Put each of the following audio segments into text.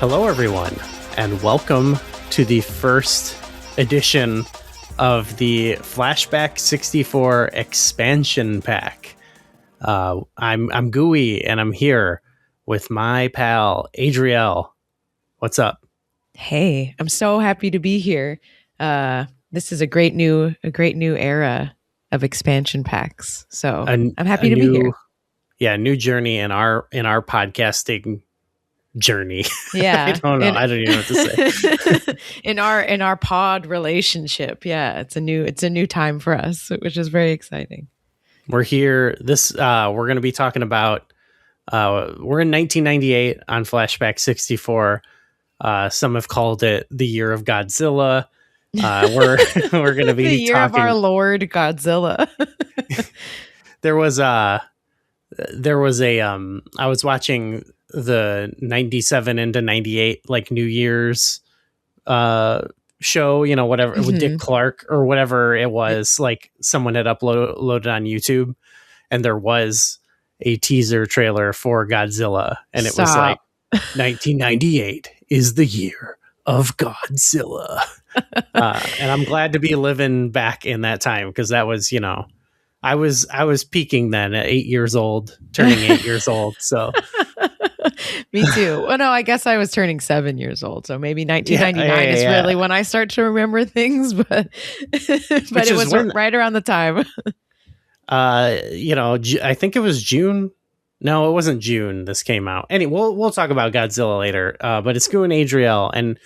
Hello, everyone, and welcome to the first edition of the Flashback 64 expansion pack. I'm Gooey, and I'm here with my pal Adriel. What's up? Hey, I'm so happy to be here. This is a great new era of expansion packs. So I'm happy to be here. Yeah, new journey in our podcasting journey. Yeah. I don't know. I don't even know what to say. in our pod relationship. Yeah, it's a new time for us, which is very exciting. We're here. We're going to be talking about we're in 1998 on Flashback 64. Some have called it the year of Godzilla. We're going to be the year talking, of our Lord Godzilla. There was a I was watching the 97 into 98 like New Year's show, whatever, with Dick Clark or whatever it was, like someone had uploaded on YouTube, and there was a teaser trailer for Godzilla, and it was like 1998 is the year of Godzilla. And I'm glad to be living back in that time, because that was, I was peaking then at 8 years old, turning 8 years old. So me too. Well, no, I guess I was turning 7 years old. So maybe 1999 is really when I start to remember things, but it was right around the time. I think it was June. No, it wasn't June. This came out. Anyway, we'll talk about Godzilla later. But it's Goo and Adriel, and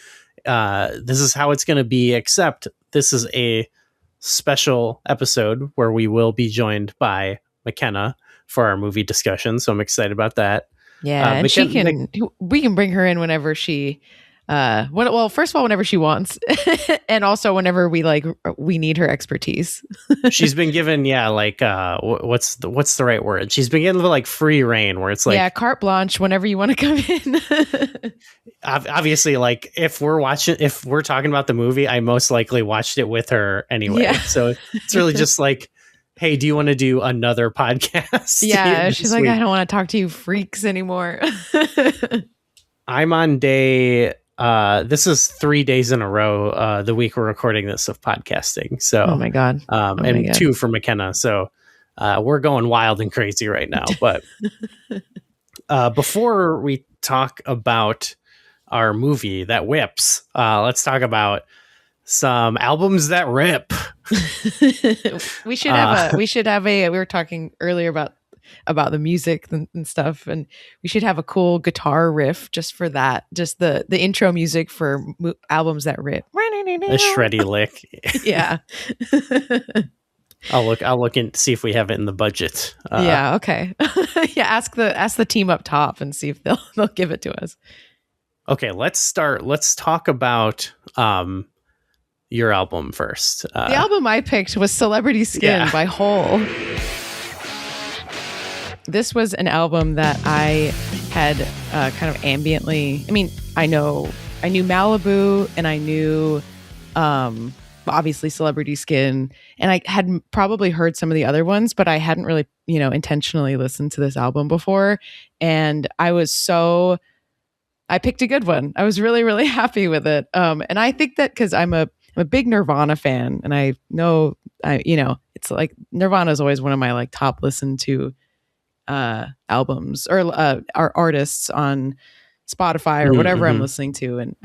this is how it's going to be. Except this is a special episode where we will be joined by McKenna for our movie discussion. So I'm excited about that. Yeah, and we can bring her in whenever she, first of all, whenever she wants, and also whenever we need her expertise. She's been given, what's the right word? She's been given like free reign, where it's like, carte blanche whenever you want to come in. Obviously, like if we're talking about the movie, I most likely watched it with her anyway. Yeah. So it's really just like, hey, do you want to do another podcast? Yeah, she's like, I don't want to talk to you freaks anymore. I'm on day, this is 3 days in a row, the week we're recording this, of podcasting. So, oh my God. And 2 for McKenna. So we're going wild and crazy right now. But before we talk about our movie that whips, let's talk about some albums that rip. we were talking earlier about the music and stuff, and we should have a cool guitar riff just for that, just the intro music for albums that rip. A shreddy lick. Yeah. I'll look and see if we have it in the budget. Yeah, okay. Yeah, ask the team up top and see if they'll give it to us. Okay, let's talk about your album first. The album I picked was Celebrity Skin by Hole. This was an album that I had kind of ambiently. I mean, I knew Malibu, and I knew obviously Celebrity Skin, and I had probably heard some of the other ones, but I hadn't really, intentionally listened to this album before. And I picked a good one. I was really, really happy with it. And I think that because I'm a big Nirvana fan, and I know, it's like Nirvana is always one of my like top listened to albums or artists on Spotify or whatever I'm listening to, and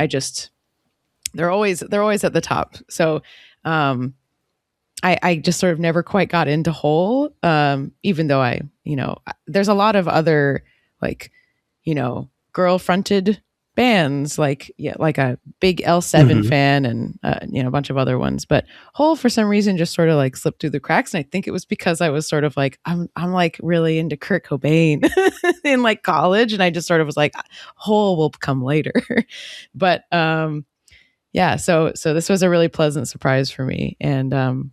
they're always at the top. So I just sort of never quite got into Hole, even though there's a lot of other girl fronted bands, like a big L7 fan, and a bunch of other ones, but Hole for some reason just sort of like slipped through the cracks. And I think it was because I was sort of like, I'm like really into Kurt Cobain in like college, and I just sort of was like, Hole will come later. But so this was a really pleasant surprise for me, and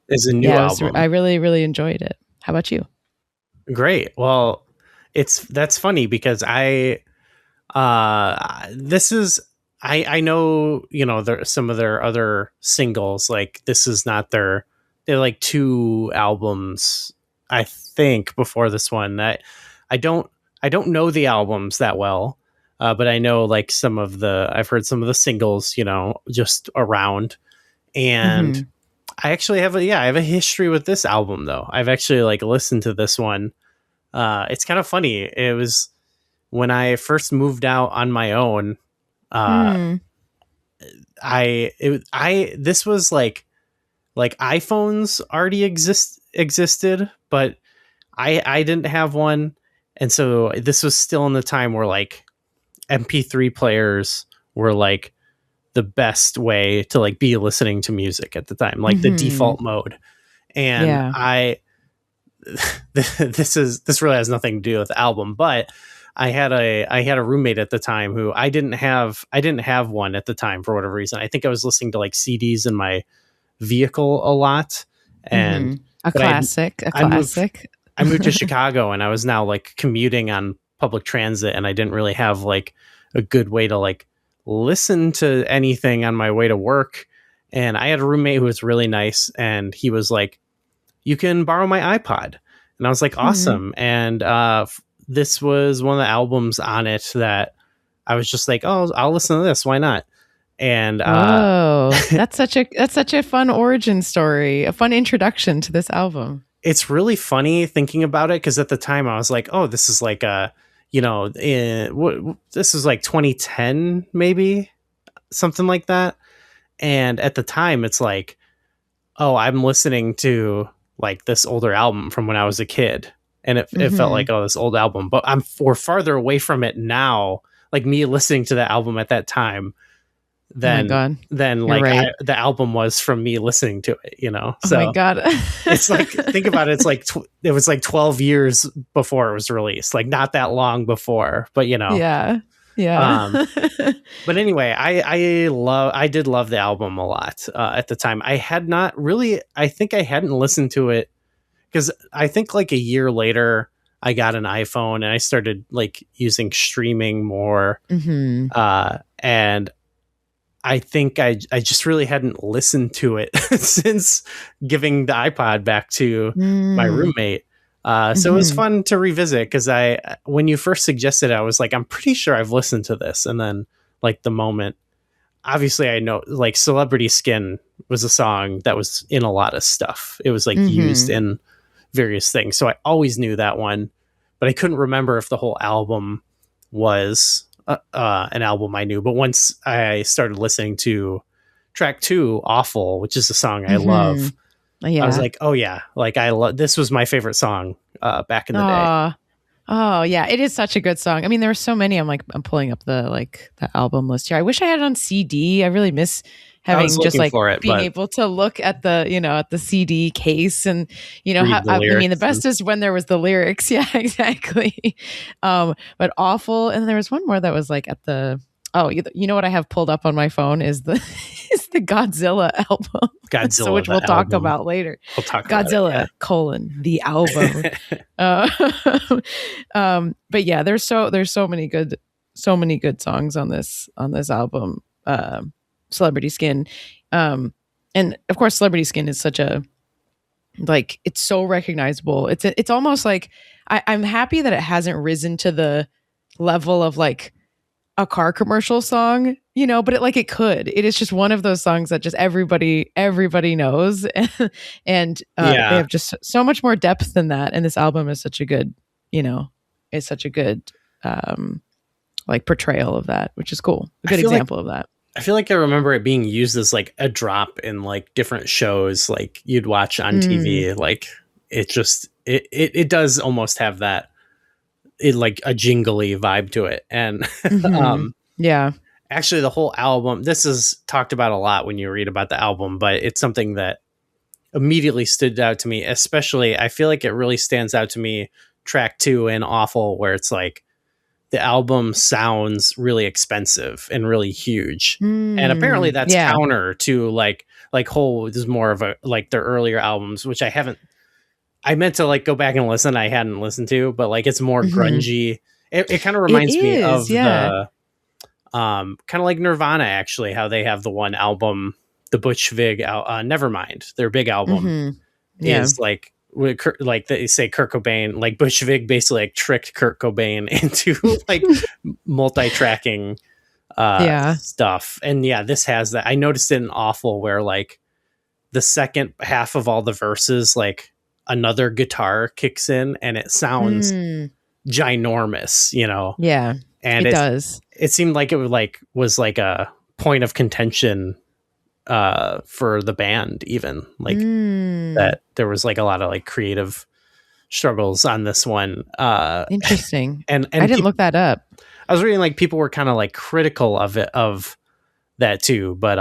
it's a new album. I really, really enjoyed it. How about you? Great. Well, that's funny because I know, some of their other singles, like this is not they're like 2 albums, I think, before this one. I don't know the albums that well. but I know like I've heard some of the singles, just around. And I actually I have a history with this album though. I've actually like listened to this one. It's kind of funny. It was when I first moved out on my own. This was like iPhones already existed, but I didn't have one. And so this was still in the time where like MP3 players were like the best way to like be listening to music at the time, like the default mode. And this really has nothing to do with the album, but I had a roommate at the time who I didn't have one at the time for whatever reason. I think I was listening to like CDs in my vehicle a lot, and a classic. I moved to Chicago, and I was now like commuting on public transit, and I didn't really have like a good way to like listen to anything on my way to work. And I had a roommate who was really nice, and he was like, "You can borrow my iPod," and I was like, "Awesome!" And this was one of the albums on it that I was just like, "Oh, I'll listen to this. Why not?" And that's such a fun origin story, a fun introduction to this album. It's really funny thinking about it, because at the time I was like, "Oh, this is like this is like 2010, maybe something like that." And at the time, it's like, "Oh, I'm listening to like this older album from when I was a kid," and it felt like, "Oh, this old album." But we're farther away from it now. Like me listening to the album at that time, then right. The album was from me listening to it, So oh my God. It's like, think about it. It's like, it was like 12 years before it was released, like not that long before, but Yeah. But anyway, I did love the album a lot at the time. I think I hadn't listened to it because I think like a year later I got an iPhone and I started like using streaming more. And I think I just really hadn't listened to it since giving the iPod back to my roommate. So it was fun to revisit, because when you first suggested it, I was like, I'm pretty sure I've listened to this. And then like the moment, obviously I know like Celebrity Skin was a song that was in a lot of stuff. It was like used in various things. So I always knew that one, but I couldn't remember if the whole album was an album I knew. But once I started listening to track 2, Awful, which is a song I love, I was like, oh yeah, like this was my favorite song back in the day. Oh yeah, it is such a good song. I mean, there are so many. I'm pulling up the album list here. I wish I had it on CD. I really miss having just like being able to look at the at the CD case and the best is when there was the lyrics. Yeah, exactly. But Awful, and there was one more that was like at the what I have pulled up on my phone is the Godzilla album. Godzilla, which we'll talk about later. We'll talk Godzilla about it, the album. But yeah, there's so many good songs on this album. Celebrity Skin, and of course Celebrity Skin is such a it's so recognizable. It's almost like I'm happy that it hasn't risen to the level of like a car commercial song, but it could. It is just one of those songs that just everybody knows, and they have just so much more depth than that. And this album is such a good, portrayal of that, which is cool. A good example of that. I feel like I remember it being used as like a drop in like different shows like you'd watch on TV. Like it does almost have that like a jingly vibe to it. And actually the whole album, this is talked about a lot when you read about the album, but it's something that immediately stood out to me. Especially I feel like it really stands out to me, track 2 and Awful, where it's like the album sounds really expensive and really huge. And apparently that's counter to like Hole is more of a like their earlier albums, which I meant to like go back and listen. I hadn't listened to, but like it's more grungy. It kind of reminds me of the kind of like Nirvana, actually, how they have the one album, the Butch Vig, Nevermind, their big album is like like they say Kurt Cobain, like Bush Vig basically like tricked Kurt Cobain into like multi-tracking stuff. And yeah, this has that. I noticed it in Awful where like the second half of all the verses, like another guitar kicks in and it sounds ginormous, you know? Yeah, and it does. It seemed like it was like a point of contention for the band, even like that there was like a lot of like creative struggles on this one. Interesting. And I didn't look that up. I was reading like people were kind of like critical of that too, but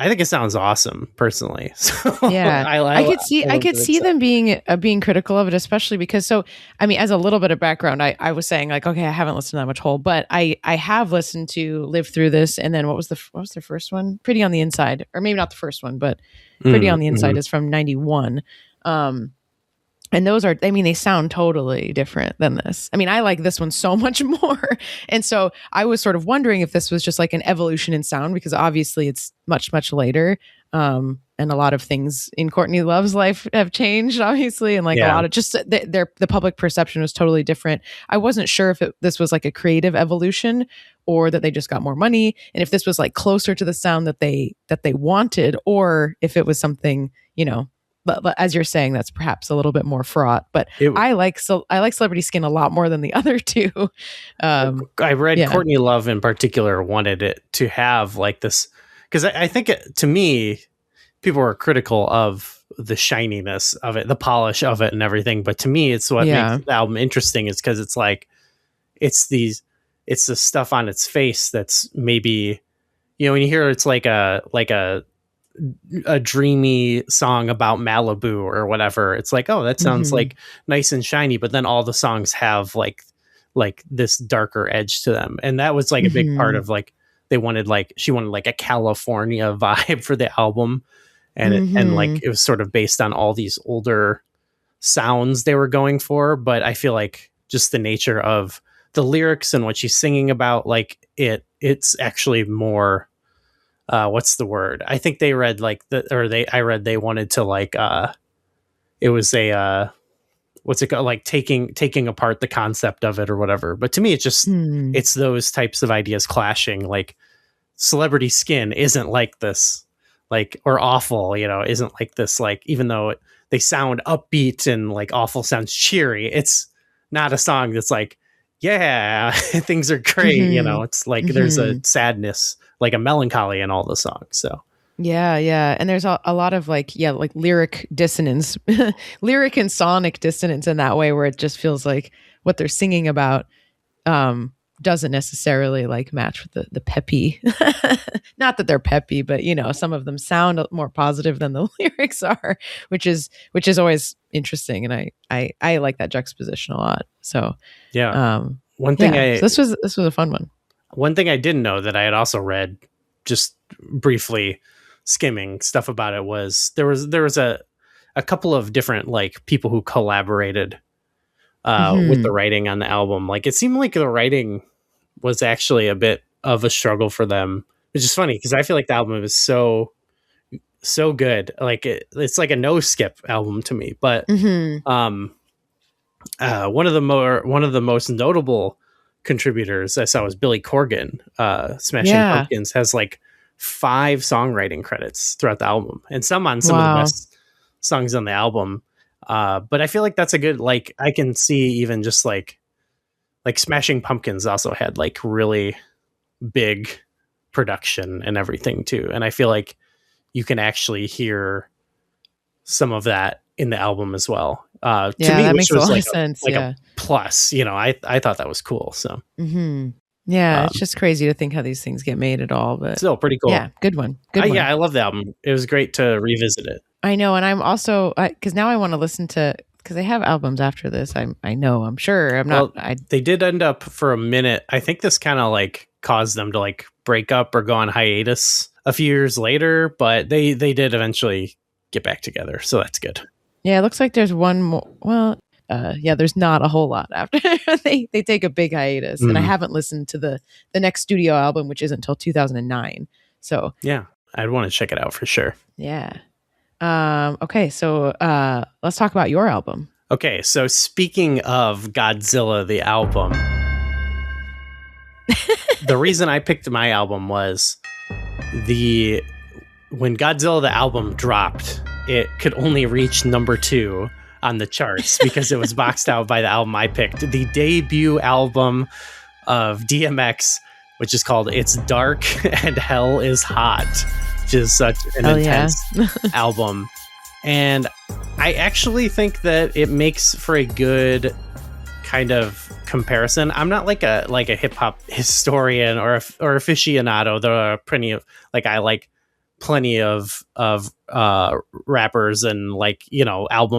I think it sounds awesome personally. So yeah, I could see them being critical of it, especially because, so I mean, as a little bit of background, I was saying like, okay, I haven't listened to that much Hole, but I have listened to Live Through This, and then what was the first one? Pretty on the Inside, or maybe not the first one, but Pretty on the Inside is from 91. And those are, I mean, they sound totally different than this. I mean, I like this one so much more. And so I was sort of wondering if this was just like an evolution in sound, because obviously it's much, much later. And a lot of things in Courtney Love's life have changed, obviously. And like a lot of just the public perception was totally different. I wasn't sure if this was like a creative evolution or that they just got more money. And if this was like closer to the sound that they wanted, or if it was something, you know, but as you're saying, that's perhaps a little bit more fraught. But I like Celebrity Skin a lot more than the other two. I read Courtney Love in particular wanted it to have like this, because I think to me, people were critical of the shininess of it, the polish of it and everything. But to me, it's what makes the album interesting, is because it's like, it's the stuff on its face that's maybe, you know, when you hear it's like a dreamy song about Malibu or whatever, it's like, oh, that sounds like nice and shiny, but then all the songs have like this darker edge to them. And that was like a big part of like, she wanted like a California vibe for the album. And and like it was sort of based on all these older sounds they were going for. But I feel like just the nature of the lyrics and what she's singing about, like it's actually more, what's the word? I think they read like I read they wanted to like, it was a, what's it called? Like taking apart the concept of it or whatever. But to me, it's just, it's those types of ideas clashing. Like Celebrity Skin isn't like this, like, or Awful, you know, isn't like this, like, even though they sound upbeat and like Awful sounds cheery, it's not a song that's like, yeah, things are great. You know, it's like, there's a sadness, like a melancholy in all the songs. So yeah, and there's a lot of like lyric dissonance, lyric and sonic dissonance in that way, where it just feels like what they're singing about doesn't necessarily like match with the peppy. Not that they're peppy, but you know, some of them sound more positive than the lyrics are, which is always interesting, and I like that juxtaposition a lot. So one thing so this was a fun one. One thing I didn't know that I had also read, just briefly skimming stuff about it, was there was a couple of different like people who collaborated with the writing on the album. Like it seemed like the writing was actually a bit of a struggle for them, which is funny because I feel like the album is so good. Like it's like a no skip album to me. But one of the most notable contributors I saw was Billy Corgan. Smashing Pumpkins has like 5 songwriting credits throughout the album, and some of the best songs on the album. But I feel like that's a good, like, I can see even just like Smashing Pumpkins also had like really big production and everything too. And I feel like you can actually hear some of that in the album as well. To me, that which makes was a lot like of sense. A plus, you know, I thought that was cool. So yeah, it's just crazy to think how these things get made at all, but still pretty cool. Yeah, good one. Good one. Yeah, I love the album. It was great to revisit it. I know, and I'm also because now I want to listen to, because they have albums after this. I'm sure. I'm not. They did end up for a minute. I think this kind of like caused them to like break up or go on hiatus a few years later, but they did eventually get back together, so that's good. Yeah, it looks like there's one more. Well, there's not a whole lot after they take a big hiatus, and I haven't listened to the next studio album, which isn't until 2009. So yeah, I'd want to check it out for sure. Yeah. Okay, so let's talk about your album. Okay, so speaking of Godzilla, the album, the reason I picked my album was the when Godzilla the album dropped, it could only reach number 2 on the charts because it was boxed out by the album I picked, the debut album of DMX, which is called It's Dark and Hell is Hot, which is such an intense album. And I actually think that it makes for a good kind of comparison. I'm not like a hip hop historian or aficionado. There are plenty of I like plenty of rappers and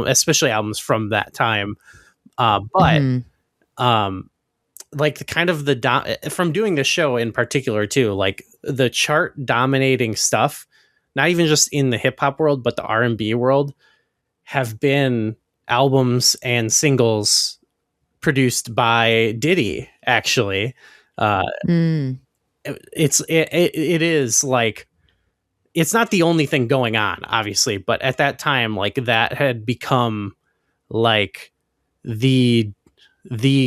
especially albums from that time. But like the kind of from doing the show in particular too, like the chart dominating stuff, not even just in the hip hop world, but the R&B world, have been albums and singles produced by Diddy. Actually, it is like, it's not the only thing going on, obviously, but at that time, like that had become like the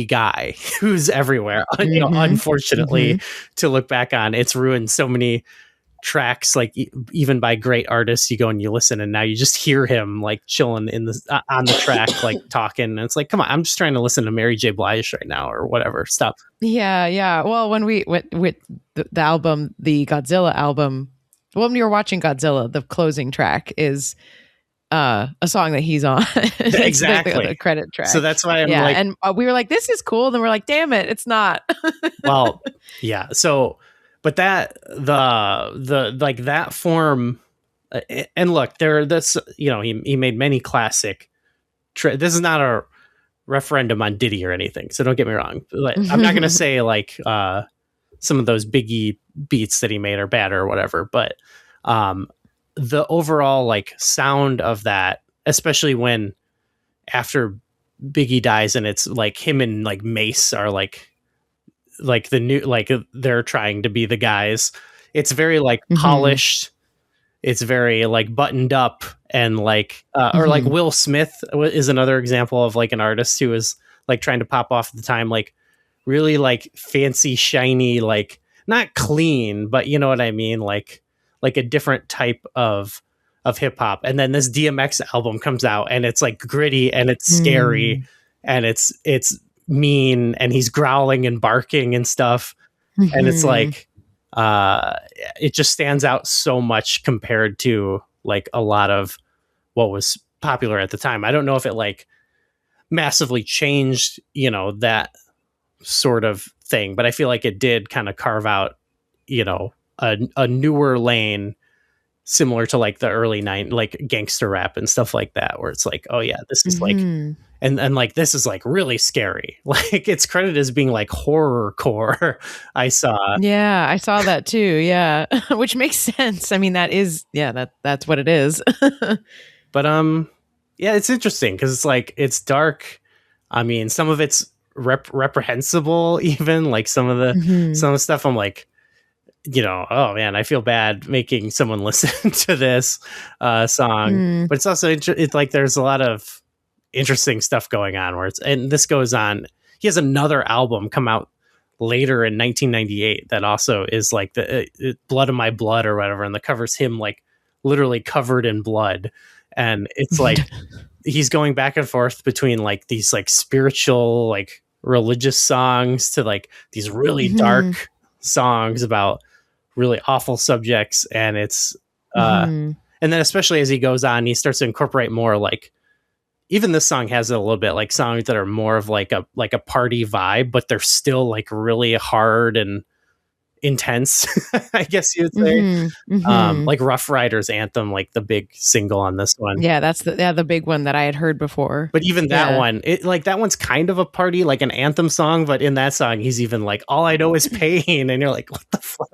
guy who's everywhere. Unfortunately, to look back on, it's ruined so many tracks, like even by great artists. You go and you listen, and now you just hear him like chilling in the on the track, like talking, and it's like, come on, I'm just trying to listen to Mary J. Blige right now or whatever stuff. Yeah. Well, when we went with the album, the Godzilla album, when we were watching Godzilla, the closing track is a song that he's on. Exactly. the credit track. So that's why I'm like, and we were like, this is cool. Then we're like, damn it, it's not. Well, yeah. So, but that the like that form, and look, that's he made many classic. This is not a referendum on Diddy or anything, so don't get me wrong. Like, I'm not gonna say like some of those Biggie beats that he made are bad or whatever, but the overall like sound of that, especially when after Biggie dies and it's like him and like Mace are like the new, like they're trying to be the guys. It's very like polished. It's very like buttoned up, and like or like Will Smith is another example of like an artist who is like trying to pop off at the time, like really like fancy, shiny, like not clean, but you know what I mean, like a different type of hip hop. And then this DMX album comes out, and it's like gritty, and it's scary, and it's mean, and he's growling and barking and stuff. And it's like it just stands out so much compared to like a lot of what was popular at the time. I don't know if it like massively changed, that sort of thing, but I feel like it did kind of carve out, a newer lane, similar to like the early like gangster rap and stuff like that, where it's like, oh yeah, this is like, and like this is like really scary. Like it's credited as being like horrorcore. I saw that too. Yeah, which makes sense. I mean, that's what it is. But yeah, it's interesting because it's like, it's dark. I mean, some of it's reprehensible, even like some of the stuff. I'm like, oh man, I feel bad making someone listen to this song. But it's also it's like there's a lot of interesting stuff going on and this goes on. He has another album come out later in 1998 that also is like the Blood of My Blood or whatever, and the cover's him like literally covered in blood, and it's like he's going back and forth between like these like spiritual, like religious songs to like these really dark songs about really awful subjects. And it's and then especially as he goes on, he starts to incorporate more, like even this song has a little bit like songs that are more of like a party vibe, but they're still like really hard and intense. I guess you would say. Like Rough Riders Anthem, like the big single on this one. Yeah, that's the big one that I had heard before. But even that one, that one's kind of a party, like an anthem song, but in that song he's even like, all I know is pain, and you're like, what the fuck?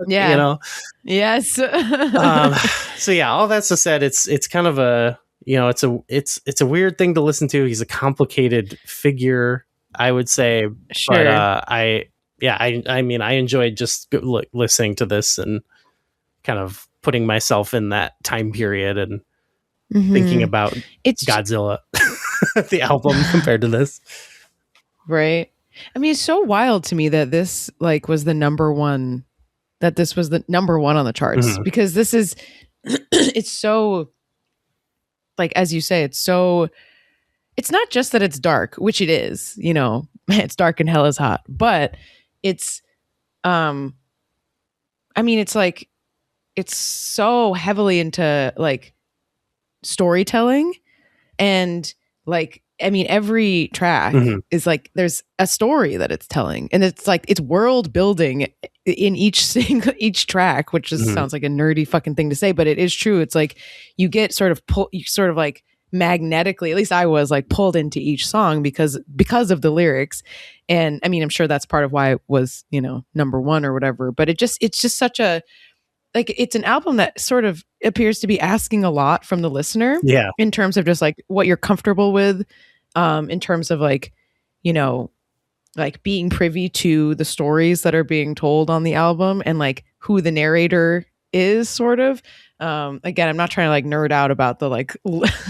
Yes. So yeah, all that said, it's kind of a, it's a weird thing to listen to. He's a complicated figure, I would say. Sure. But I mean, I enjoyed just listening to this and kind of putting myself in that time period. And thinking about it's Godzilla, the album compared to this. Right. I mean, it's so wild to me that this like was the number one, that this was the number one on the charts, because this is, it's so, like, as you say, it's not just that it's dark, which it is, you know, it's dark and hell is hot, but it's, I mean, it's like, it's so heavily into like storytelling, and like, I mean, every track is like, there's a story that it's telling, and it's like, it's world building in each track, which just sounds like a nerdy fucking thing to say, but it is true. It's like, you get sort of like magnetically, at least I was like pulled into each song because of the lyrics. And I mean, I'm sure that's part of why it was, you know, number one or whatever, but it's just such a, like, it's an album that sort of appears to be asking a lot from the listener, in terms of just like what you're comfortable with, in terms of like, you know, like being privy to the stories that are being told on the album, and like who the narrator is, sort of. Again, I'm not trying to like nerd out about the like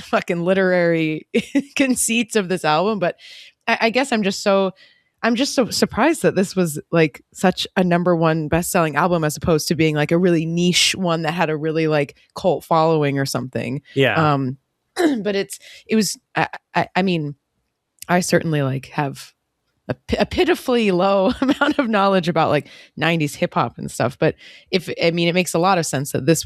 fucking literary conceits of this album, but I guess I'm just so surprised that this was like such a number one best-selling album, as opposed to being like a really niche one that had a really like cult following or something. But it was, I mean, I certainly like have a pitifully low amount of knowledge about like 90s hip hop and stuff. But I mean, it makes a lot of sense that this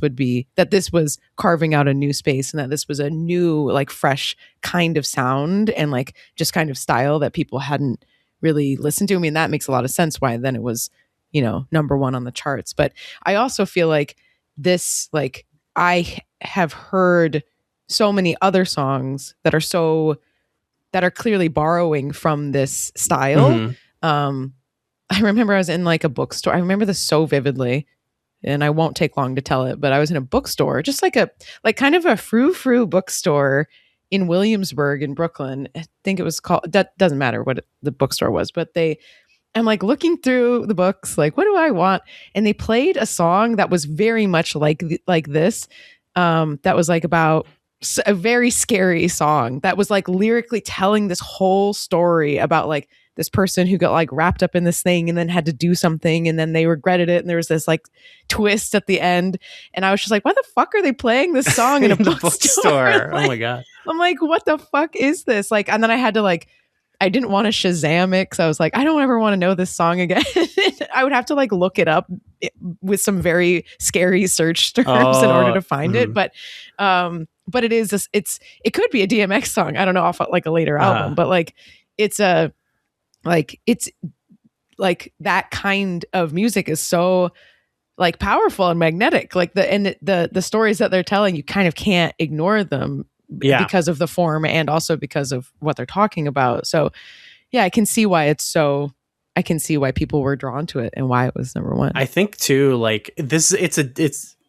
was carving out a new space, and that this was a new, like, fresh kind of sound and like just kind of style that people hadn't really listened to. I mean, that makes a lot of sense why then it was, you know, number one on the charts. But I also feel like this, like, I have heard so many other songs that are clearly borrowing from this style. I remember I was in like a bookstore. I remember this so vividly, and I won't take long to tell it, but I was in a bookstore, just like kind of a frou-frou bookstore in Williamsburg in Brooklyn. I think it was called, that doesn't matter what the bookstore was, but I'm like looking through the books, like, what do I want? And they played a song that was very much like this, that was like about a very scary song that was like lyrically telling this whole story about like this person who got like wrapped up in this thing and then had to do something, and then they regretted it, and there was this like twist at the end, and I was just like, why the fuck are they playing this song in a bookstore? Like, oh my god. I'm like, what the fuck is this? Like, and then I had to like, I didn't want to Shazam it, because I was like, I don't ever want to know this song again. I would have to like look it up with some very scary search terms in order to find it. But it is it could be a DMX song. I don't know, off like a later album, but like it's that kind of music is so like powerful and magnetic. Like the stories that they're telling, you kind of can't ignore them because of the form and also because of what they're talking about. So yeah, I can see why people were drawn to it and why it was number one. I think too, like this,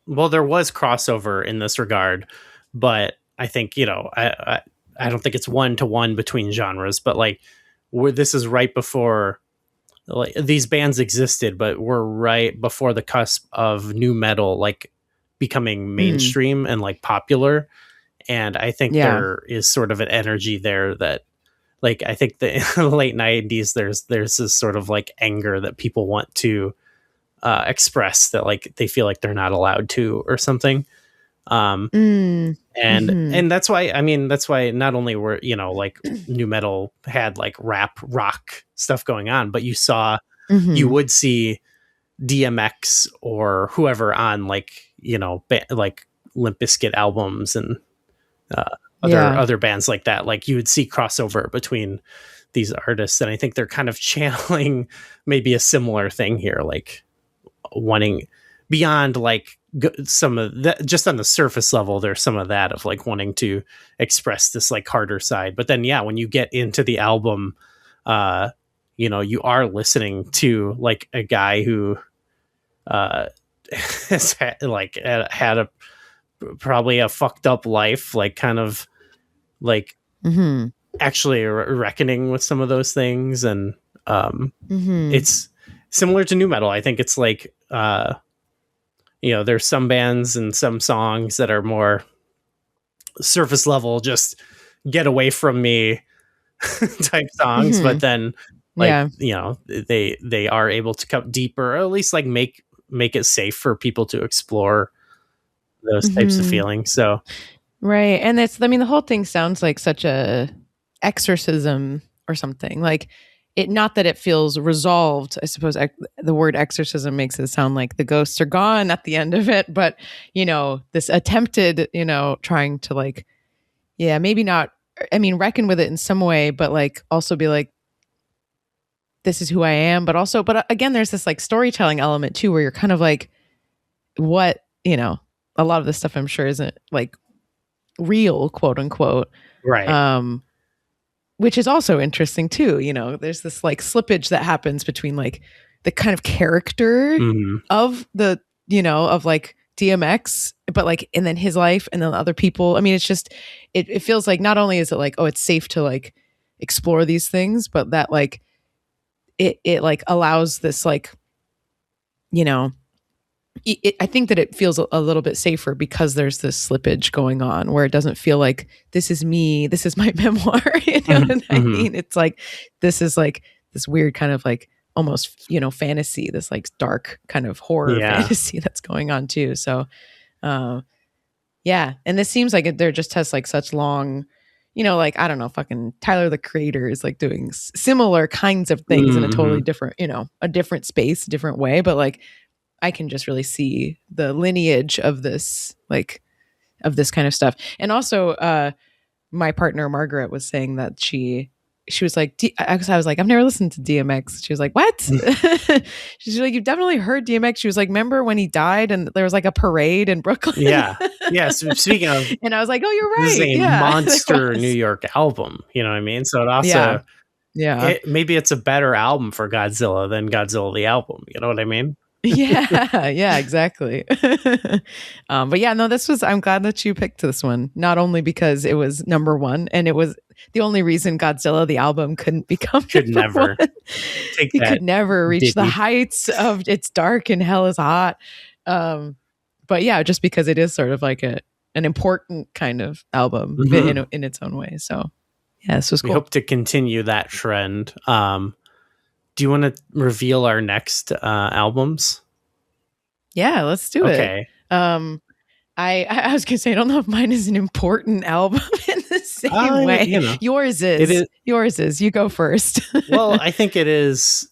well, there was crossover in this regard, but I think, you know, I don't think it's 1-to-1 between genres, but like where this is right before, like, these bands existed, but we're right before the cusp of new metal, like becoming mainstream and like popular. And I think there is sort of an energy there that, like, I think the late 90s, there's this sort of like anger that people want to express, that like they feel like they're not allowed to, or something. And that's why, I mean, that's why not only were, you know, like new metal had like rap rock stuff going on, but you saw, you would see DMX or whoever on like, you know, like Limp Bizkit albums and other bands like that. Like you would see crossover between these artists, and I think they're kind of channeling maybe a similar thing here, like wanting beyond like some of that, just on the surface level, there's some of that of like wanting to express this like harder side. But then, yeah, when you get into the album, you know, you are listening to like a guy who has had a probably a fucked up life, like kind of like actually reckoning with some of those things. And it's similar to new metal. I think it's like, you know, there's some bands and some songs that are more surface level, just get away from me type songs, but then like, they are able to come deeper, or at least like make it safe for people to explore those types of feelings. So right. And the whole thing sounds like such a exorcism or something. Like not that it feels resolved. I suppose the word exorcism makes it sound like the ghosts are gone at the end of it, but this attempted, trying to like, maybe not, reckon with it in some way, but like also be like, this is who I am, but again, there's this like storytelling element too, where you're kind of like, what, a lot of this stuff I'm sure isn't like real, quote unquote. Right. Which is also interesting too. There's this like slippage that happens between like the kind of character of the, of like DMX, but like, and then his life and then other people. It's just, it feels like not only is it like, oh, it's safe to like explore these things, but that like, it like allows this like, I think that it feels a little bit safer because there's this slippage going on where it doesn't feel like this is me, this is my memoir. You know what I mean? It's like, this is like this weird kind of like almost, fantasy, this like dark kind of horror fantasy that's going on too. So, yeah. And this seems like there just has like such long, like, I don't know, fucking Tyler, the Creator is like doing similar kinds of things in a totally different, a different space, different way. But like, I can just really see the lineage of this, like, of this kind of stuff. And also, my partner Margaret was saying that she was like, I was like, I've never listened to DMX. She was like, what? She's like, you've definitely heard DMX. She was like, remember when he died and there was like a parade in Brooklyn? Yeah. So speaking of, and I was like, oh, you're right. This is a monster New York album. You know what I mean? So it also, maybe it's a better album for Godzilla than Godzilla the album. You know what I mean? Yeah, exactly. But yeah, no, I'm glad that you picked this one, not only because it was number one and it was the only reason Godzilla the album couldn't become could never reach the heights of It's Dark and Hell is Hot. But yeah, just because it is sort of like an important kind of album in its own way. So yeah, this was cool. We hope to continue that trend. Do you want to reveal our next albums? Yeah, let's do it. I was gonna say, I don't know if mine is an important album in the same way. Yours is. Yours is. You go first. Well, I think it is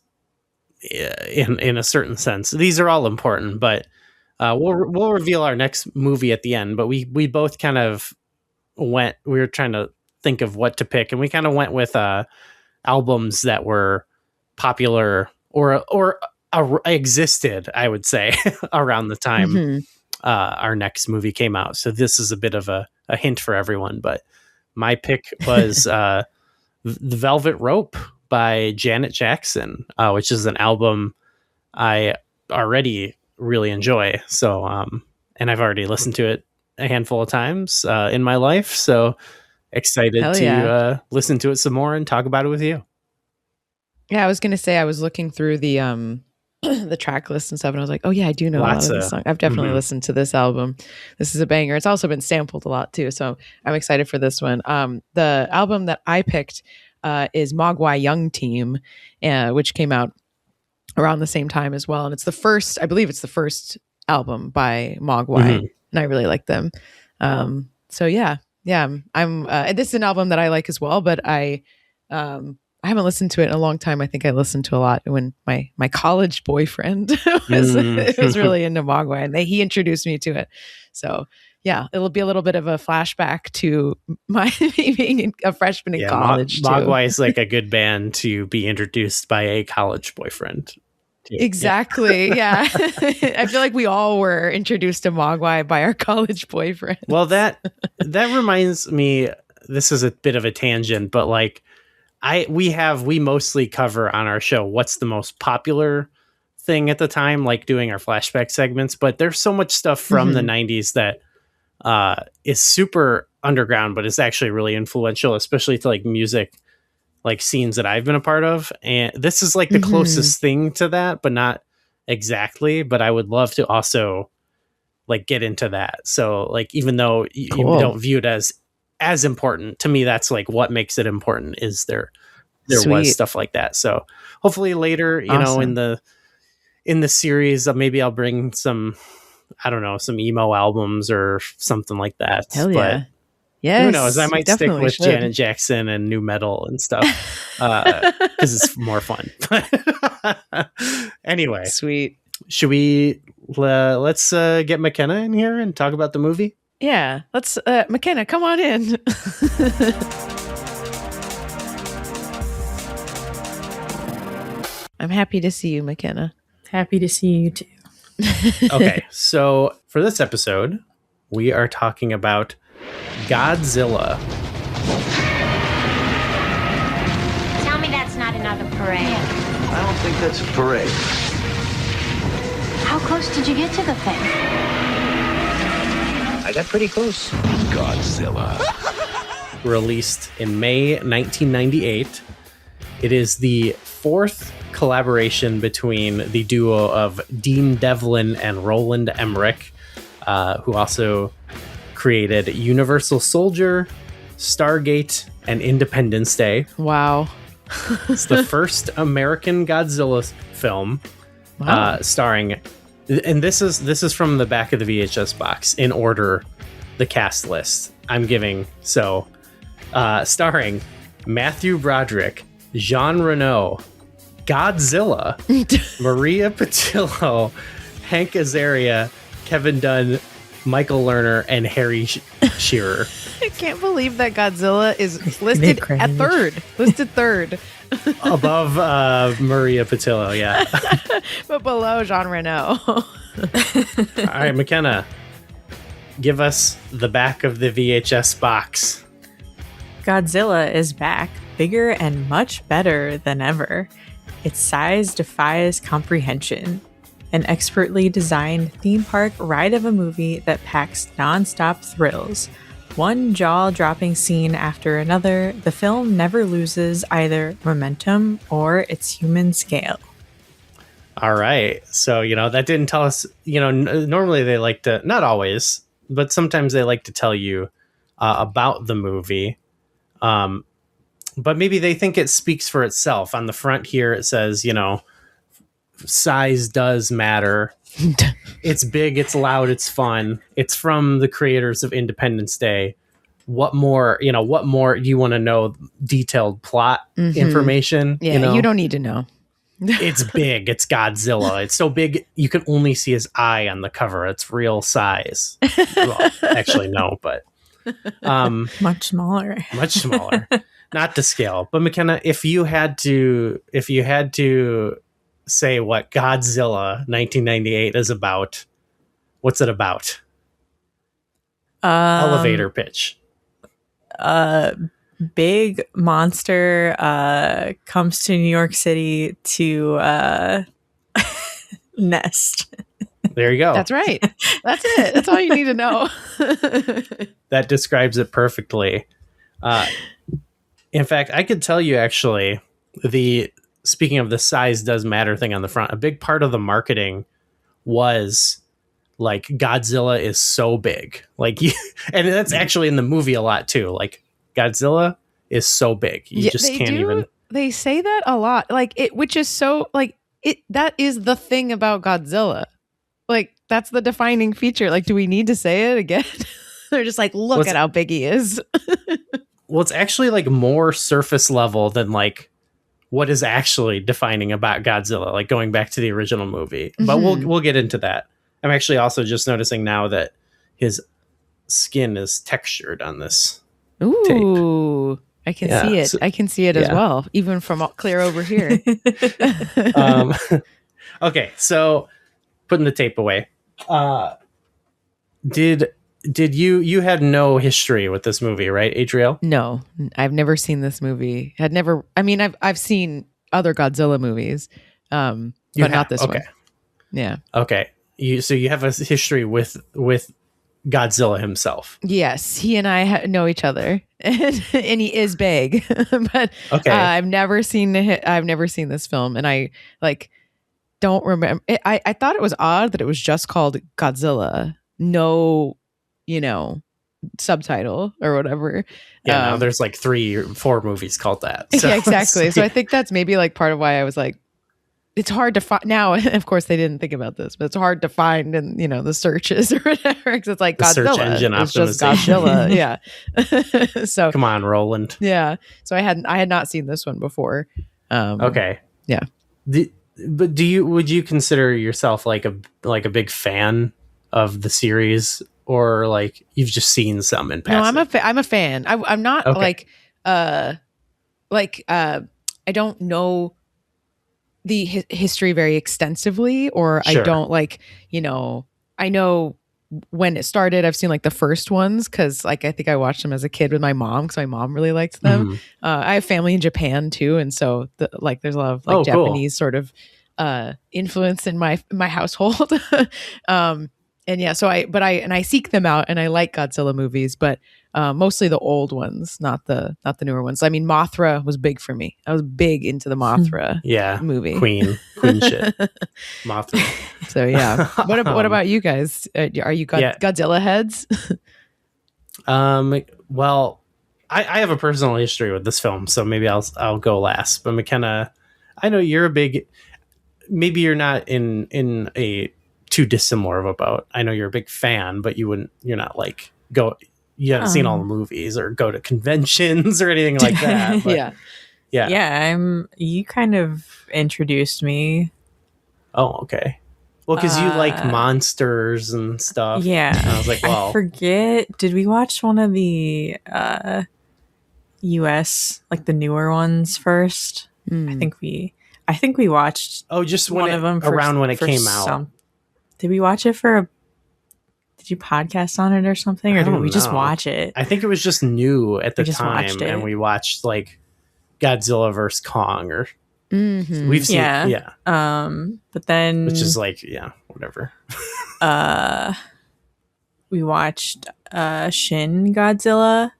in a certain sense. These are all important, but we'll reveal our next movie at the end. But we both kind of we were trying to think of what to pick, and we kind of went with albums that were popular or existed, I would say, around the time our next movie came out. So this is a bit of a hint for everyone, but my pick was The Velvet Rope by Janet Jackson, which is an album I already really enjoy. So, and I've already listened to it a handful of times in my life. So excited to listen to it some more and talk about it with you. Yeah, I was gonna say I was looking through the the track list and stuff, and I was like, oh yeah, I do know a lot of this song. I've definitely listened to this album. This is a banger. It's also been sampled a lot too, so I'm excited for this one. The album that I picked is Mogwai Young Team, which came out around the same time as well, and it's the first, I believe, it's the first album by Mogwai, and I really like them. So yeah, I'm. This is an album that I like as well, but I haven't listened to it in a long time. I think I listened to a lot when my college boyfriend was really into Mogwai, and he introduced me to it. So yeah, it'll be a little bit of a flashback to me being a freshman in college. Mogwai is like a good band to be introduced by a college boyfriend. Exactly. Yeah. I feel like we all were introduced to Mogwai by our college boyfriend. Well, that reminds me, this is a bit of a tangent, but like we mostly cover on our show what's the most popular thing at the time, like doing our flashback segments, but there's so much stuff from the 90s that is super underground, but it's actually really influential, especially to like music, like scenes that I've been a part of. And this is like the closest thing to that, but not exactly. But I would love to also like get into that. So like, even though you Cool. don't view it as important, to me, that's like what makes it important is there was Sweet. stuff like that. So hopefully later, you know, Awesome. in the series, maybe I'll bring some, I don't know, some emo albums or something like that. Hell But yeah. Yes. who knows? I might stick definitely with should. Janet Jackson and new metal and stuff because it's more fun. Anyway, Sweet. should we let's get McKenna in here and talk about the movie? Yeah. Let's McKenna, come on in. I'm happy to see you, McKenna. Happy to see you too. Okay, so for this episode, we are talking about Godzilla. Tell me that's not another parade. I don't think that's a parade. How close did you get to the thing? I got pretty close. Godzilla. Released in May 1998. It is the fourth collaboration between the duo of Dean Devlin and Roland Emmerich, who also created Universal Soldier, Stargate, and Independence Day. Wow. It's the first American Godzilla film, Wow. starring, and this is from the back of the VHS box in order, the cast list I'm giving. So, starring Matthew Broderick, Jean Reno, Godzilla, Maria Patillo, Hank Azaria, Kevin Dunn, Michael Lerner, and Harry Shearer. I can't believe that Godzilla is listed at third. Listed third. Above Maria Patillo, yeah. But below Jean Reno. All right, McKenna, give us the back of the VHS box. Godzilla is back, bigger and much better than ever. Its size defies comprehension. An expertly designed theme park ride of a movie that packs non-stop thrills. One jaw-dropping scene after another, the film never loses either momentum or its human scale. All right. So, you know, that didn't tell us, you know, normally they like to, not always, but sometimes they like to tell you about the movie. But maybe they think it speaks for itself. On the front here, it says, you know, size does matter. It's big, it's loud, it's fun. It's from the creators of Independence Day. What more do you want to know? Detailed plot information? Yeah, you know? you don't need to know. It's big. It's Godzilla. It's so big you can only see his eye on the cover. It's real size. Well, actually, no, but Much smaller. much smaller. Not to scale. But McKenna, if you had to say what Godzilla 1998 is about, what's it about? Elevator pitch. Big monster comes to New York City to nest. There you go. That's right. That's it. That's all you need to know. That describes it perfectly. In fact, I could tell you actually, speaking of the size does matter thing on the front, a big part of the marketing was like Godzilla is so big. Like, and that's actually in the movie a lot too. Like, Godzilla is so big. You just can't even. They say that a lot. Like it, which is so like it. That is the thing about Godzilla. Like that's the defining feature. Like, do we need to say it again? They're just like, look at how big he is. Well, it's actually like more surface level than like what is actually defining about Godzilla. Like going back to the original movie, but we'll get into that. I'm actually also just noticing now that his skin is textured on this. Ooh, tape. I can see it. So, I can see it as well, even from clear over here. Okay, so putting the tape away. Did you had no history with this movie, right, Adriel? No, I've never seen this movie. I've seen other Godzilla movies, but not this one. Yeah. Okay. You have a history with Godzilla himself. Yes, he and I know each other, and he is big. But I've never seen this film, and I don't remember. I thought it was odd that it was just called Godzilla, no, subtitle or whatever. Yeah, now there's like 3 or 4 movies called that. So yeah, exactly. So I think that's maybe like part of why I was like, it's hard to find now. Of course, they didn't think about this, but it's hard to find in the searches or whatever because it's like the Godzilla. Search engine it's just optimization. Godzilla. Yeah. So come on, Roland. Yeah. So I had not seen this one before. Okay. Yeah. But would you consider yourself like a big fan of the series, or like you've just seen some in passing? No, I'm a fan. I'm not Okay. I don't know the history very extensively, or Sure. I don't I know when it started. I've seen like the first ones because like I think I watched them as a kid with my mom because my mom really liked them. Mhm. I have family in Japan too, and so there's a lot of like Oh, cool. Japanese sort of influence in my household. And yeah, so I seek them out, and I like Godzilla movies, but mostly the old ones, not the newer ones. I mean, Mothra was big for me. I was big into the Mothra Yeah, movie. Queen shit. Mothra. So yeah, what about you guys? Are you Godzilla heads? Well, I have a personal history with this film, so maybe I'll go last. But McKenna, I know you're a big. Maybe you're not in a too dissimilar of a boat. I know you're a big fan, but you're not like you haven't seen all the movies or go to conventions or anything like that. But Yeah. You kind of introduced me. Oh, okay. Well, because you like monsters and stuff. Yeah. And I was like, well, I forget. Did we watch one of the US, like the newer ones first? I think we watched. Oh, just one of them around when it came out. Did we watch it did you podcast on it or something, or did we just know. watch it? I think it was just new at the just time, watched it. and we watched like Godzilla vs Kong, or we've seen, but then which is like, whatever. We watched Shin Godzilla,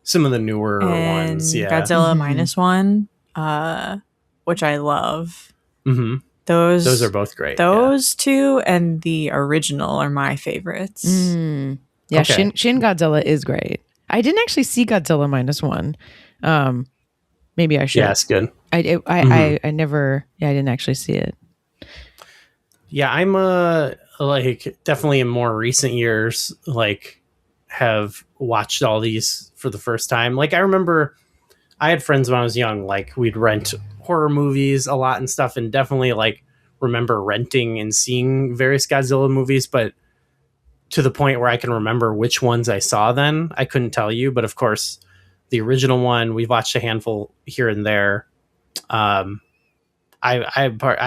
Some of the newer and ones, Godzilla -1, which I love. Mm-hmm. Those are both great. Those two and the original are my favorites. Yeah, Okay. Shin Godzilla is great. I didn't actually see Godzilla -1. Maybe I should. Yeah, it's good. I never. Yeah, I didn't actually see it. Yeah, I'm like definitely in more recent years, like have watched all these for the first time. Like I remember I had friends when I was young, like we'd rent horror movies a lot and stuff, and definitely like remember renting and seeing various Godzilla movies, but to the point where I can remember which ones I saw then, I couldn't tell you. But of course, the original one, we've watched a handful here and there. I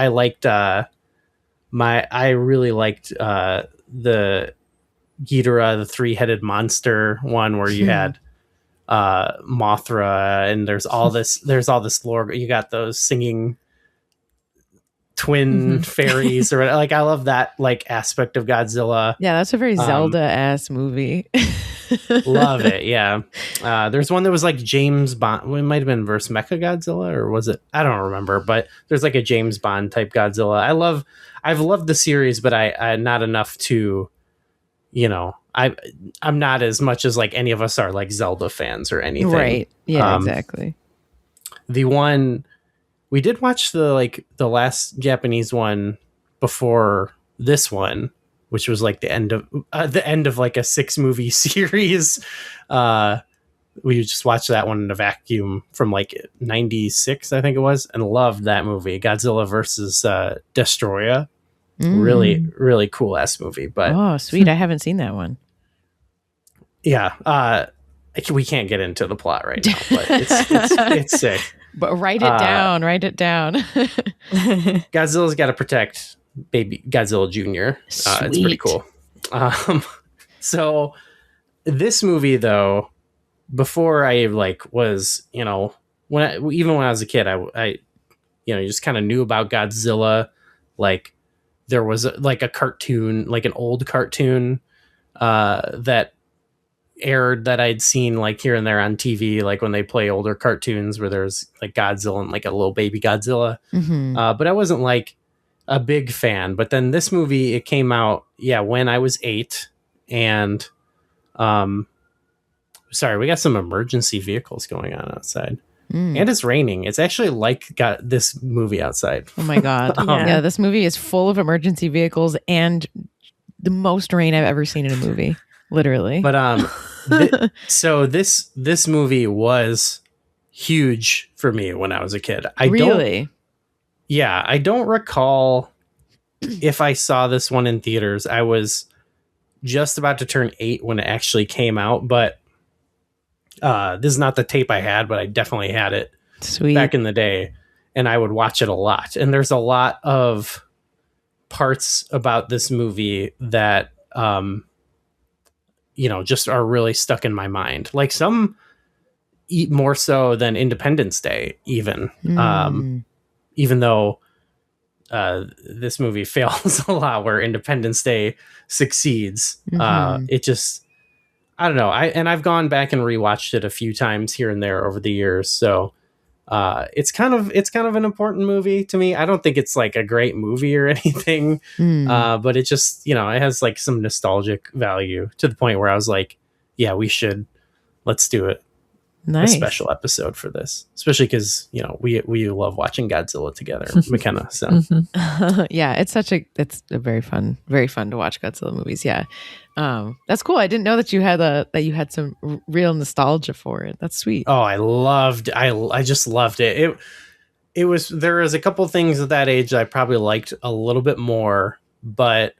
liked I really liked the Ghidorah, the 3-headed monster one, where you had Mothra, and there's all this lore. You got those singing twin fairies, or like I love that like aspect of Godzilla. Yeah, that's a very Zelda-ass movie. Love it. Yeah. There's one that was like James Bond. It might have been versus Mecha Godzilla, or was it? I don't remember, but there's like a James Bond type Godzilla. I've loved the series, but I not enough to, I'm not as much as like any of us are like Zelda fans or anything. Right. Yeah, exactly. The one we did watch the last Japanese one before this one, which was like the end of like a 6-movie series. We just watched that one in a vacuum from like 96, I think it was, and loved that movie. Godzilla versus Destroyer. Really, really cool ass movie. But oh, sweet. I haven't seen that one. Yeah. We can't get into the plot right now, but it's sick. But write it down. Write it down. Godzilla's got to protect baby Godzilla Jr. It's pretty cool. So this movie, though, before I like was, even when I was a kid, I you just kind of knew about Godzilla. Like there was like a cartoon, like an old cartoon that aired that I'd seen like here and there on TV, like when they play older cartoons where there's like Godzilla and like a little baby Godzilla. But I wasn't like a big fan. But then this movie, it came out, when I was 8, and sorry, we got some emergency vehicles going on outside. And it's raining. It's actually got this movie outside. Oh my God. Yeah, this movie is full of emergency vehicles and the most rain I've ever seen in a movie. Literally. But so this movie was huge for me when I was a kid. I don't recall if I saw this one in theaters. I was just about to turn 8 when it actually came out, but this is not the tape I had, but I definitely had it back in the day, and I would watch it a lot. And there's a lot of parts about this movie that, just are really stuck in my mind. Like some more so than Independence Day, even though this movie fails a lot where Independence Day succeeds. It just, I don't know. I've gone back and rewatched it a few times here and there over the years. So it's kind of an important movie to me. I don't think it's like a great movie or anything, but it just, it has like some nostalgic value to the point where I was like, yeah, let's do it. Nice. A special episode for this, especially because we love watching Godzilla together, McKenna. So yeah, it's a very fun to watch Godzilla movies. Yeah, that's cool. I didn't know that you had some real nostalgia for it. That's sweet. Oh, I just loved it. There was a couple things at that age that I probably liked a little bit more, but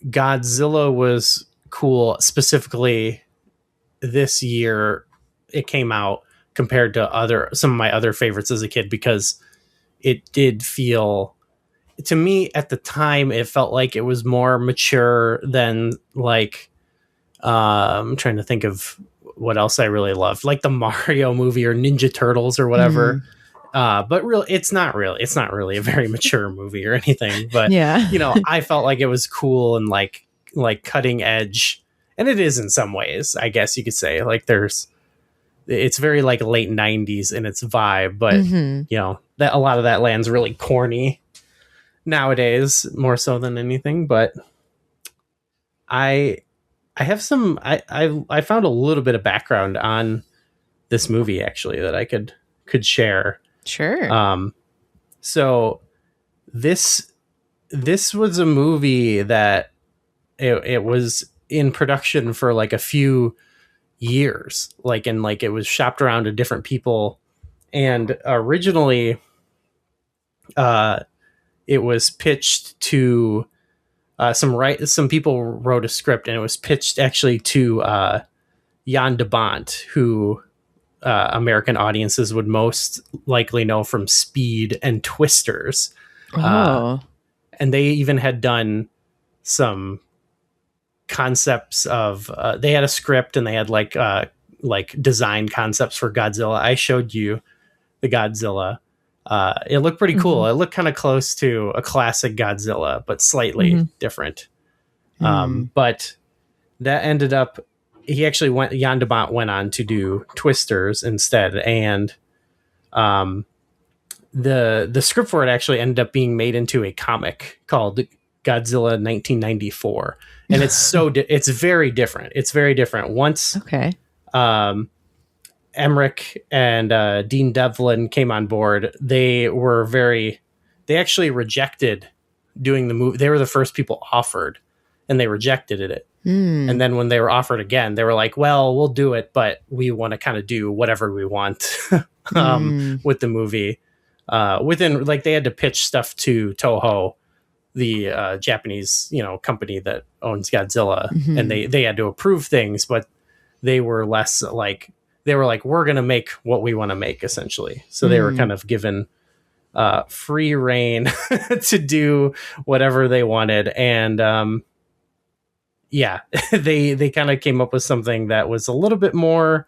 Godzilla was cool. Specifically, this year it came out compared to some of my other favorites as a kid, because it did feel, to me at the time, it felt like it was more mature than like, I'm trying to think of what else I really loved, like the Mario movie or Ninja Turtles or whatever. But it's not really a very mature movie or anything, but I felt like it was cool and like cutting edge. And it is in some ways, I guess you could say. Like it's very like late 90s in its vibe, but that a lot of that lands really corny nowadays, more so than anything. But I have I found a little bit of background on this movie actually that I could share. Sure. So this was a movie that it was in production for like a few years, it was shopped around to different people, and originally it was pitched to some people wrote a script, and it was pitched actually to Jan de Bont, who American audiences would most likely know from Speed and Twisters. And they even had done some concepts of they had a script, and they had like design concepts for Godzilla. I showed you the Godzilla. It looked pretty cool. It looked kind of close to a classic Godzilla, but slightly different. But that ended up, Jan de Bont went on to do Twisters instead, and the script for it actually ended up being made into a comic called Godzilla 1994, and it's it's very different. It's very different. Once Emmerich and Dean Devlin came on board, they actually rejected doing the movie. They were the first people offered, and they rejected it. And then when they were offered again, they were like, well, we'll do it, but we want to kind of do whatever we want with the movie. Within, like, they had to pitch stuff to Toho, the Japanese, company that owns Godzilla, and they had to approve things, but they were less like, we're going to make what we want to make, essentially. So they were kind of given free reign to do whatever they wanted. And they kind of came up with something that was a little bit more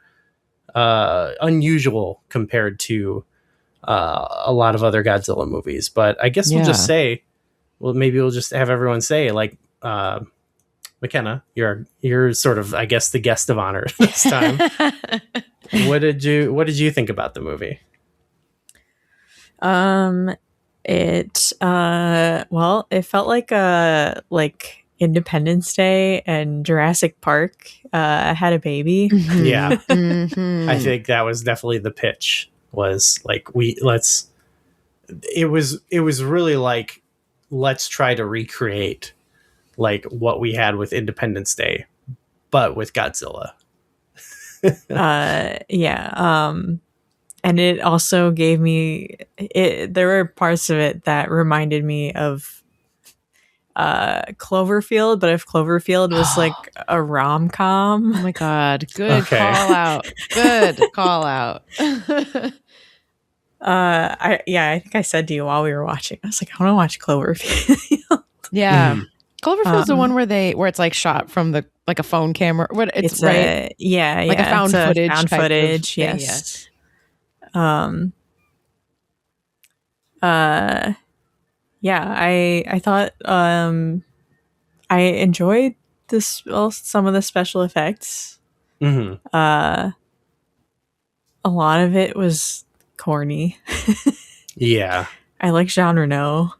unusual compared to a lot of other Godzilla movies. But I guess we'll just say, maybe we'll just have everyone say, like, McKenna, you're sort of, I guess, the guest of honor this time. What did you think about the movie? It felt like Independence Day and Jurassic Park had a baby. Yeah. Mhm. I think that was definitely the pitch, was like, it was really like, let's try to recreate like what we had with Independence Day, but with Godzilla. And it also gave me there were parts of it that reminded me of Cloverfield, but if Cloverfield was like a rom-com. Oh my God. Good Okay. call out. Good call out. I think I said to you while we were watching, I was like, I want to watch Cloverfield. Yeah. Mhm. Cloverfield's the one where it's like shot from the like a phone camera. What it's right? Like a found footage found type of footage, thing, yes. I thought I enjoyed some of the special effects. Mm-hmm. A lot of it was corny. Yeah. I like Jean Reno.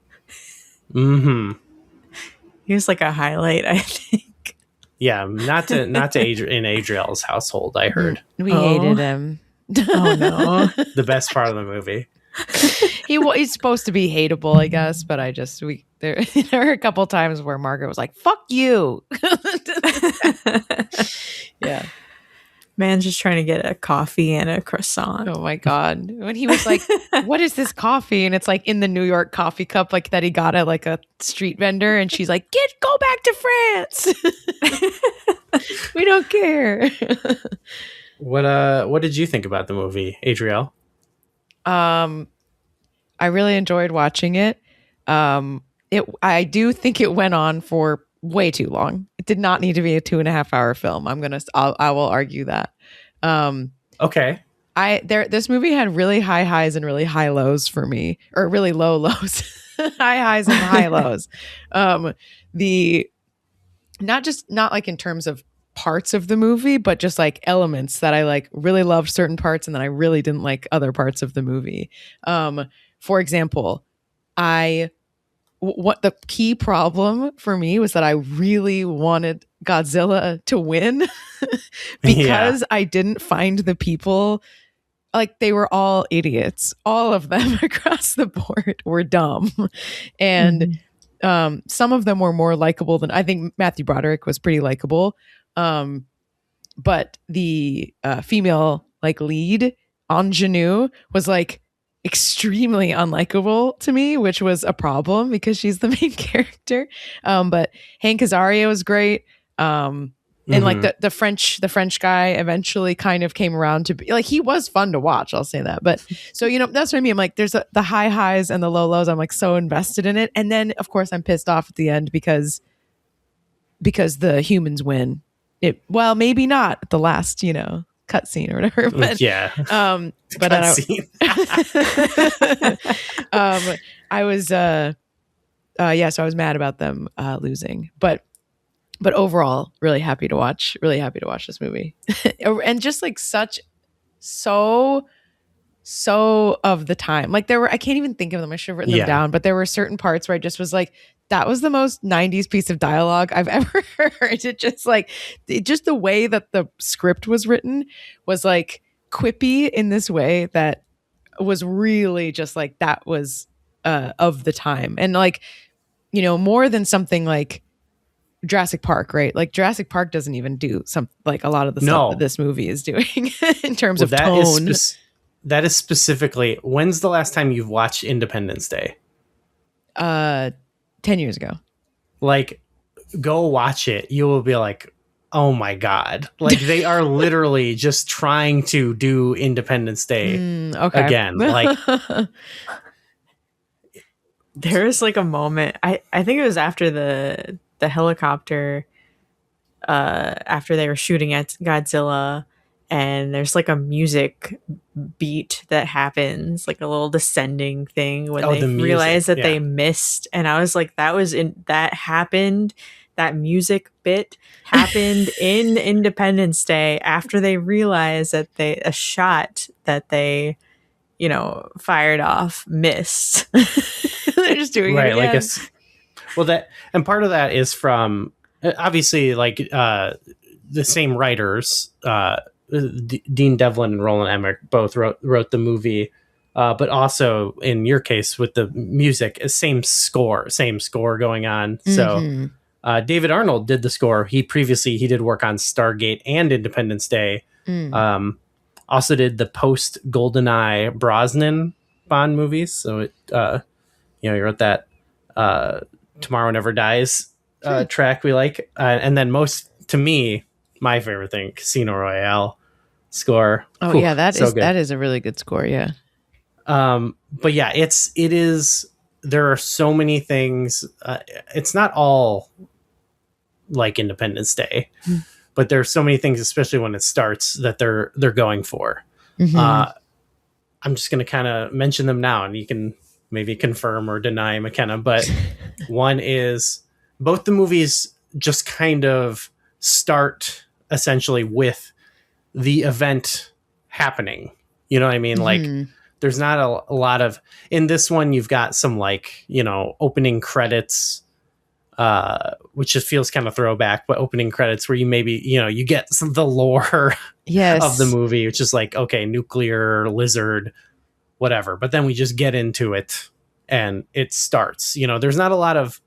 Mm-hmm. He was like a highlight, I think. Yeah, not to in Adriel's household, I heard. We hated him. Oh no. The best part of the movie. He's supposed to be hateable, I guess, but there were a couple times where Margaret was like, "Fuck you." Yeah. Man's just trying to get a coffee and a croissant. Oh my God. When he was like, "What is this coffee?" And it's like in the New York coffee cup, like that he got at like a street vendor, and she's like, go back to France. We don't care. What did you think about the movie, Adriel? I really enjoyed watching it. I do think it went on for way too long. It did not need to be a 2.5-hour film. I will argue that. Okay. This movie had really high highs and really high lows for me, or really low lows, high highs and high lows. Not like in terms of parts of the movie, but just like elements that I like really loved certain parts and then I really didn't like other parts of the movie. For example, what the key problem for me was that I really wanted Godzilla to win because I didn't find the people, like, they were all idiots. All of them across the board were dumb. And some of them were more likable than, I think Matthew Broderick was pretty likable. But the female like lead, Ingenue, was like extremely unlikable to me, which was a problem because she's the main character. But Hank Azaria was great. And like the French guy eventually kind of came around to be like, he was fun to watch. I'll say that. But so, that's what I mean. I'm like, there's the high highs and the low lows. I'm like so invested in it. And then of course I'm pissed off at the end because the humans win. Well, maybe not at the last, cutscene or whatever. But yeah. But I was so I was mad about them losing. But overall, really happy to watch this movie. And just like so of the time. Like I can't even think of them. I should have written them down, but there were certain parts where I just was like, that was the most 90s piece of dialogue I've ever heard. Just the way that the script was written was like quippy in this way that was really just like, that was of the time. And like, more than something like Jurassic Park, right? Like Jurassic Park doesn't even do like a lot of the stuff that this movie is doing in terms of tone. That is specifically, when's the last time you've watched Independence Day? 10 years ago. Like, go watch it. You will be like, oh my God. Like, they are literally just trying to do Independence Day again. Like, there was like a moment, I think it was after the helicopter, after they were shooting at Godzilla, and there's like a music beat that happens, like a little descending thing when they realize that they missed. And I was like, that music bit happened in Independence Day after they realized that a shot that they, fired off missed. They're just doing it again. Well, and part of that is from obviously like the same writers, Dean Devlin and Roland Emmerich both wrote the movie, but also in your case with the music, same score going on. Mm-hmm. So David Arnold did the score. He did work on Stargate and Independence Day. Also did the post GoldenEye Brosnan Bond movies. So it he wrote that Tomorrow Never Dies track we like, and then to me, my favorite thing, Casino Royale score. Oh, yeah, that is a really good score, yeah. But yeah, it is. There are so many things. It's not all like Independence Day, but there are so many things, especially when it starts, that they're going for. Mm-hmm. I'm just going to kind of mention them now, and you can maybe confirm or deny McKenna. But one is both the movies just kind of start essentially with the event happening. You know what I mean? Mm-hmm. Like there's not a lot of, in this one, you've got some like, opening credits, which just feels kind of throwback, but opening credits where you maybe, you get the lore of the movie, which is like, okay, nuclear lizard, whatever. But then we just get into it and it starts. There's not a lot of,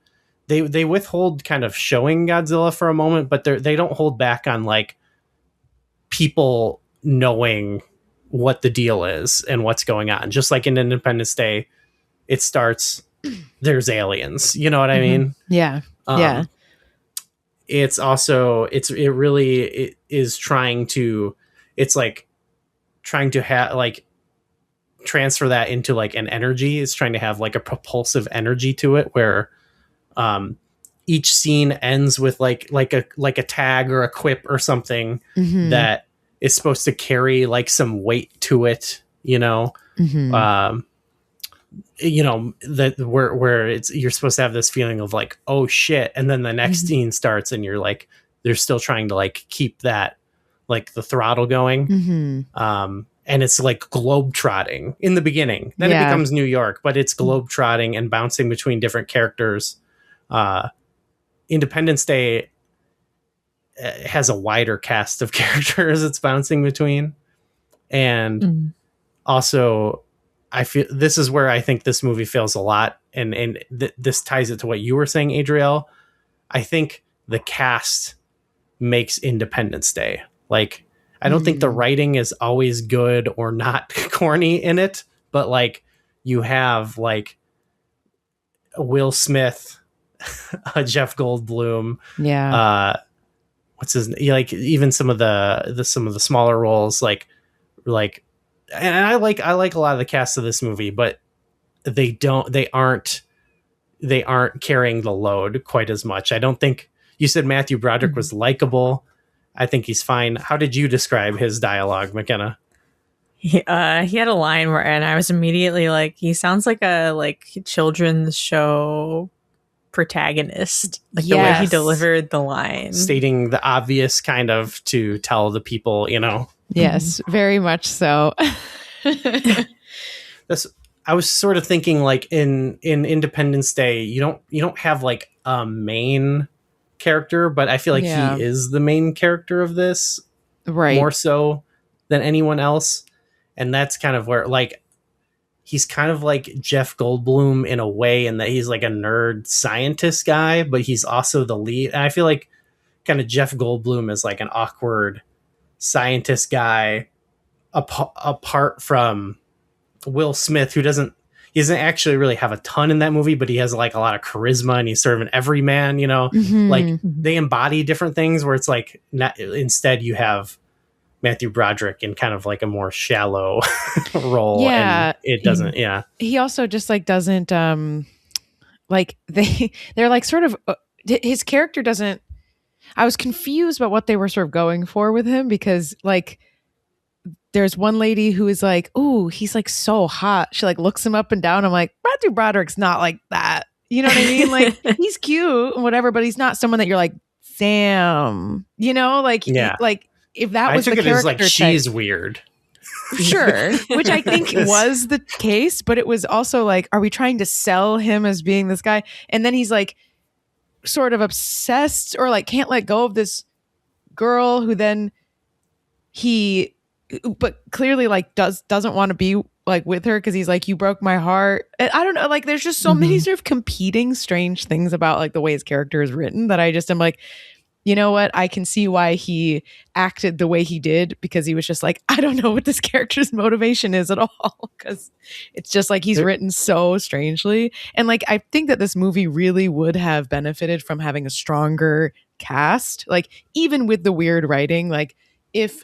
they withhold kind of showing Godzilla for a moment, but they don't hold back on like people knowing what the deal is and what's going on. Just like in Independence Day, it starts, there's aliens. You know what I mean? Yeah. Yeah. It's also, it is trying to, it's like trying to have like transfer that into like an energy. It's trying to have like a propulsive energy to it where each scene ends with like a tag or a quip or something that is supposed to carry like some weight to it, that where you're supposed to have this feeling of like, oh shit. And then the next scene starts and you're like, they're still trying to like keep that, like the throttle going. And it's like globe trotting in the beginning. Then it becomes New York, but it's globe trotting and bouncing between different characters. Independence Day has a wider cast of characters it's bouncing between. And also I feel this is where I think this movie fails a lot. And this ties it to what you were saying, Adriel. I think the cast makes Independence Day. Like, I don't think the writing is always good or not corny in it, but like you have like Will Smith, Jeff Goldblum, what's his name? Like even some of the smaller roles, like, and I like a lot of the cast of this movie, but they aren't carrying the load quite as much. I don't think you said Matthew Broderick was likable. I think he's fine. How did you describe his dialogue, McKenna? He had a line and I was immediately like, he sounds like a children's show protagonist. Like the way he delivered the line. Stating the obvious kind of to tell the people, Yes, very much so. I was sort of thinking like in Independence Day, you don't have like a main character, but I feel like he is the main character of this, right? More so than anyone else, and that's kind of where like he's kind of like Jeff Goldblum in a way, in that he's like a nerd scientist guy, but he's also the lead. And I feel like kind of Jeff Goldblum is like an awkward scientist guy, apart from Will Smith, who doesn't actually really have a ton in that movie, but he has like a lot of charisma and he's sort of an everyman, like they embody different things where it's like instead you have Matthew Broderick in kind of like a more shallow role. Yeah. And it doesn't. He also just like doesn't, like they're like sort of, his character doesn't, I was confused about what they were sort of going for with him, because like, there's one lady who is like, "Ooh, he's like so hot." She like looks him up and down. I'm like, Matthew Broderick's not like that. You know what I mean? Like he's cute and whatever, but he's not someone that you're like, Sam. Like like if that was the character, as, like she's weird. Sure, which I think was the case, but it was also like, are we trying to sell him as being this guy? And then he's like, sort of obsessed or like can't let go of this girl who then but clearly like doesn't want to be like with her because he's like, you broke my heart. And I don't know, like there's just so many sort of competing strange things about like the way his character is written that I just am like, you know what? I can see why he acted the way he did, because he was just like, I don't know what this character's motivation is at all. Because it's just like he's written so strangely. And like, I think that this movie really would have benefited from having a stronger cast. Like, even with the weird writing, like if,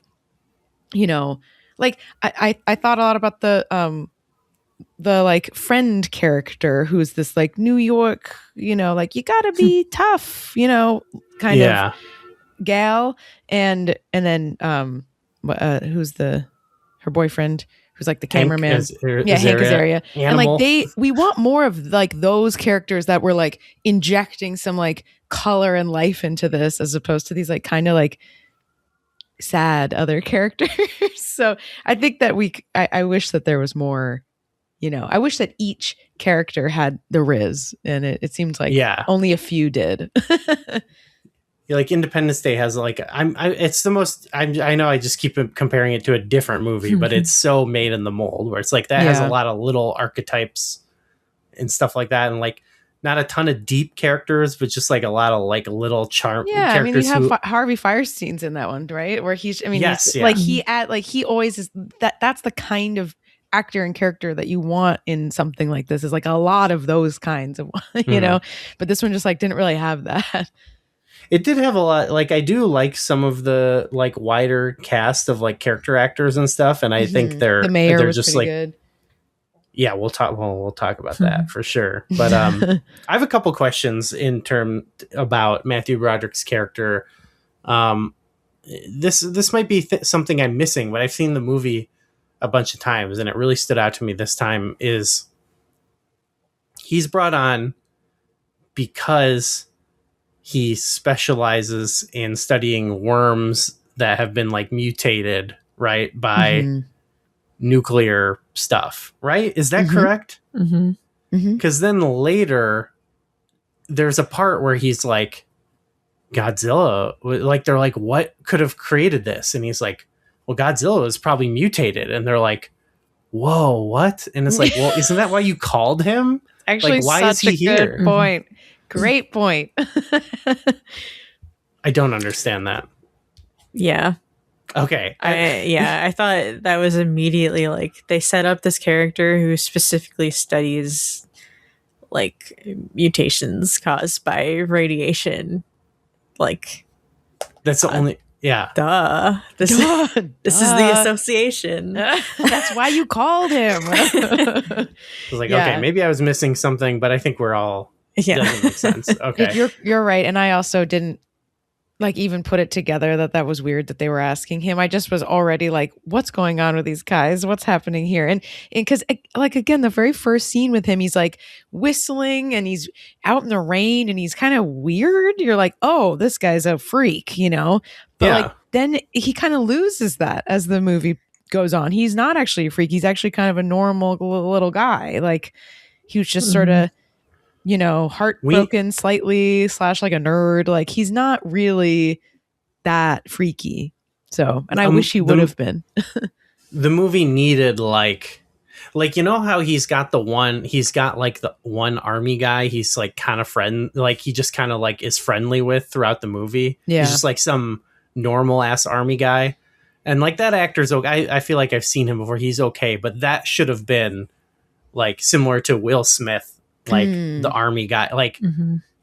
you know, like I thought a lot about the like friend character who's this like New York, you know, like you gotta be tough, you know, kind of gal, and then who's her boyfriend who's like the cameraman, Hank Azaria. And like we want more of like those characters that were like injecting some like color and life into this, as opposed to these like kind of like sad other characters. So I think that I wish that there was more, you know, I wish that each character had the Riz, and it seems like only a few did. Like Independence Day has like, it's the most, I know I just keep comparing it to a different movie, but it's so made in the mold where it's like that has a lot of little archetypes and stuff like that. And like, not a ton of deep characters, but just like a lot of like little charm. Yeah, I mean, you have Harvey Firestein's in that one, right? Where he's, I mean, like he always is. That's the kind of actor and character that you want in something like this. Is like a lot of those kinds of, you know. But this one just like didn't really have that. It did have a lot. Like I do like some of the like wider cast of like character actors and stuff, and I think the mayor was just like good. Yeah, we'll talk about that for sure. But I have a couple questions about Matthew Broderick's character. This might be something I'm missing, but I've seen the movie a bunch of times, and it really stood out to me this time. Is he's brought on because he specializes in studying worms that have been like mutated, right, by nuclear stuff, right? Is that correct? Because then later there's a part where he's like, Godzilla, like they're like, what could have created this? And he's like, well, Godzilla is probably mutated. And they're like, whoa, what? And it's like, well, isn't that why you called him? Actually, like, why is he here? Good point. Great point. I don't understand that. Yeah. Okay. I thought that was immediately like they set up this character who specifically studies like mutations caused by radiation. Like that's the only This is the association. That's why you called him. I was like, okay, maybe I was missing something, but I think we're all doesn't make sense. Okay. You're right. And I also didn't like even put it together that was weird that they were asking him. I just was already like, what's going on with these guys? What's happening here? And because like, again, the very first scene with him, he's like whistling and he's out in the rain and he's kind of weird. You're like, oh, this guy's a freak, you know? But like, then he kind of loses that as the movie goes on. He's not actually a freak. He's actually kind of a normal little guy. Like he was just sort of, you know, heartbroken slightly / like a nerd. Like he's not really that freaky. So, and I wish he would have been. The movie needed like, you know how he's got the one army guy. He's like kind of like he just kind of like is friendly with throughout the movie. Yeah. He's just like some normal ass army guy. And like that actor's okay. I feel like I've seen him before. He's okay. But that should have been like similar to Will Smith. Like the army guy, like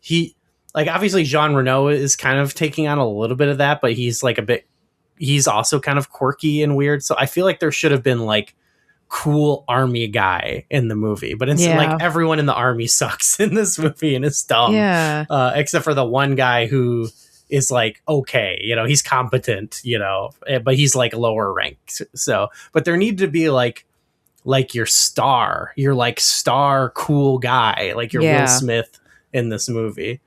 he, like obviously Jean Reno is kind of taking on a little bit of that, but he's like he's also kind of quirky and weird. So I feel like there should have been like cool army guy in the movie, but instead like everyone in the army sucks in this movie and is dumb. Except for the one guy who is like, okay, you know, he's competent, you know, but he's like lower ranked. So, but there needed to be like your star cool guy, like your Will Smith in this movie,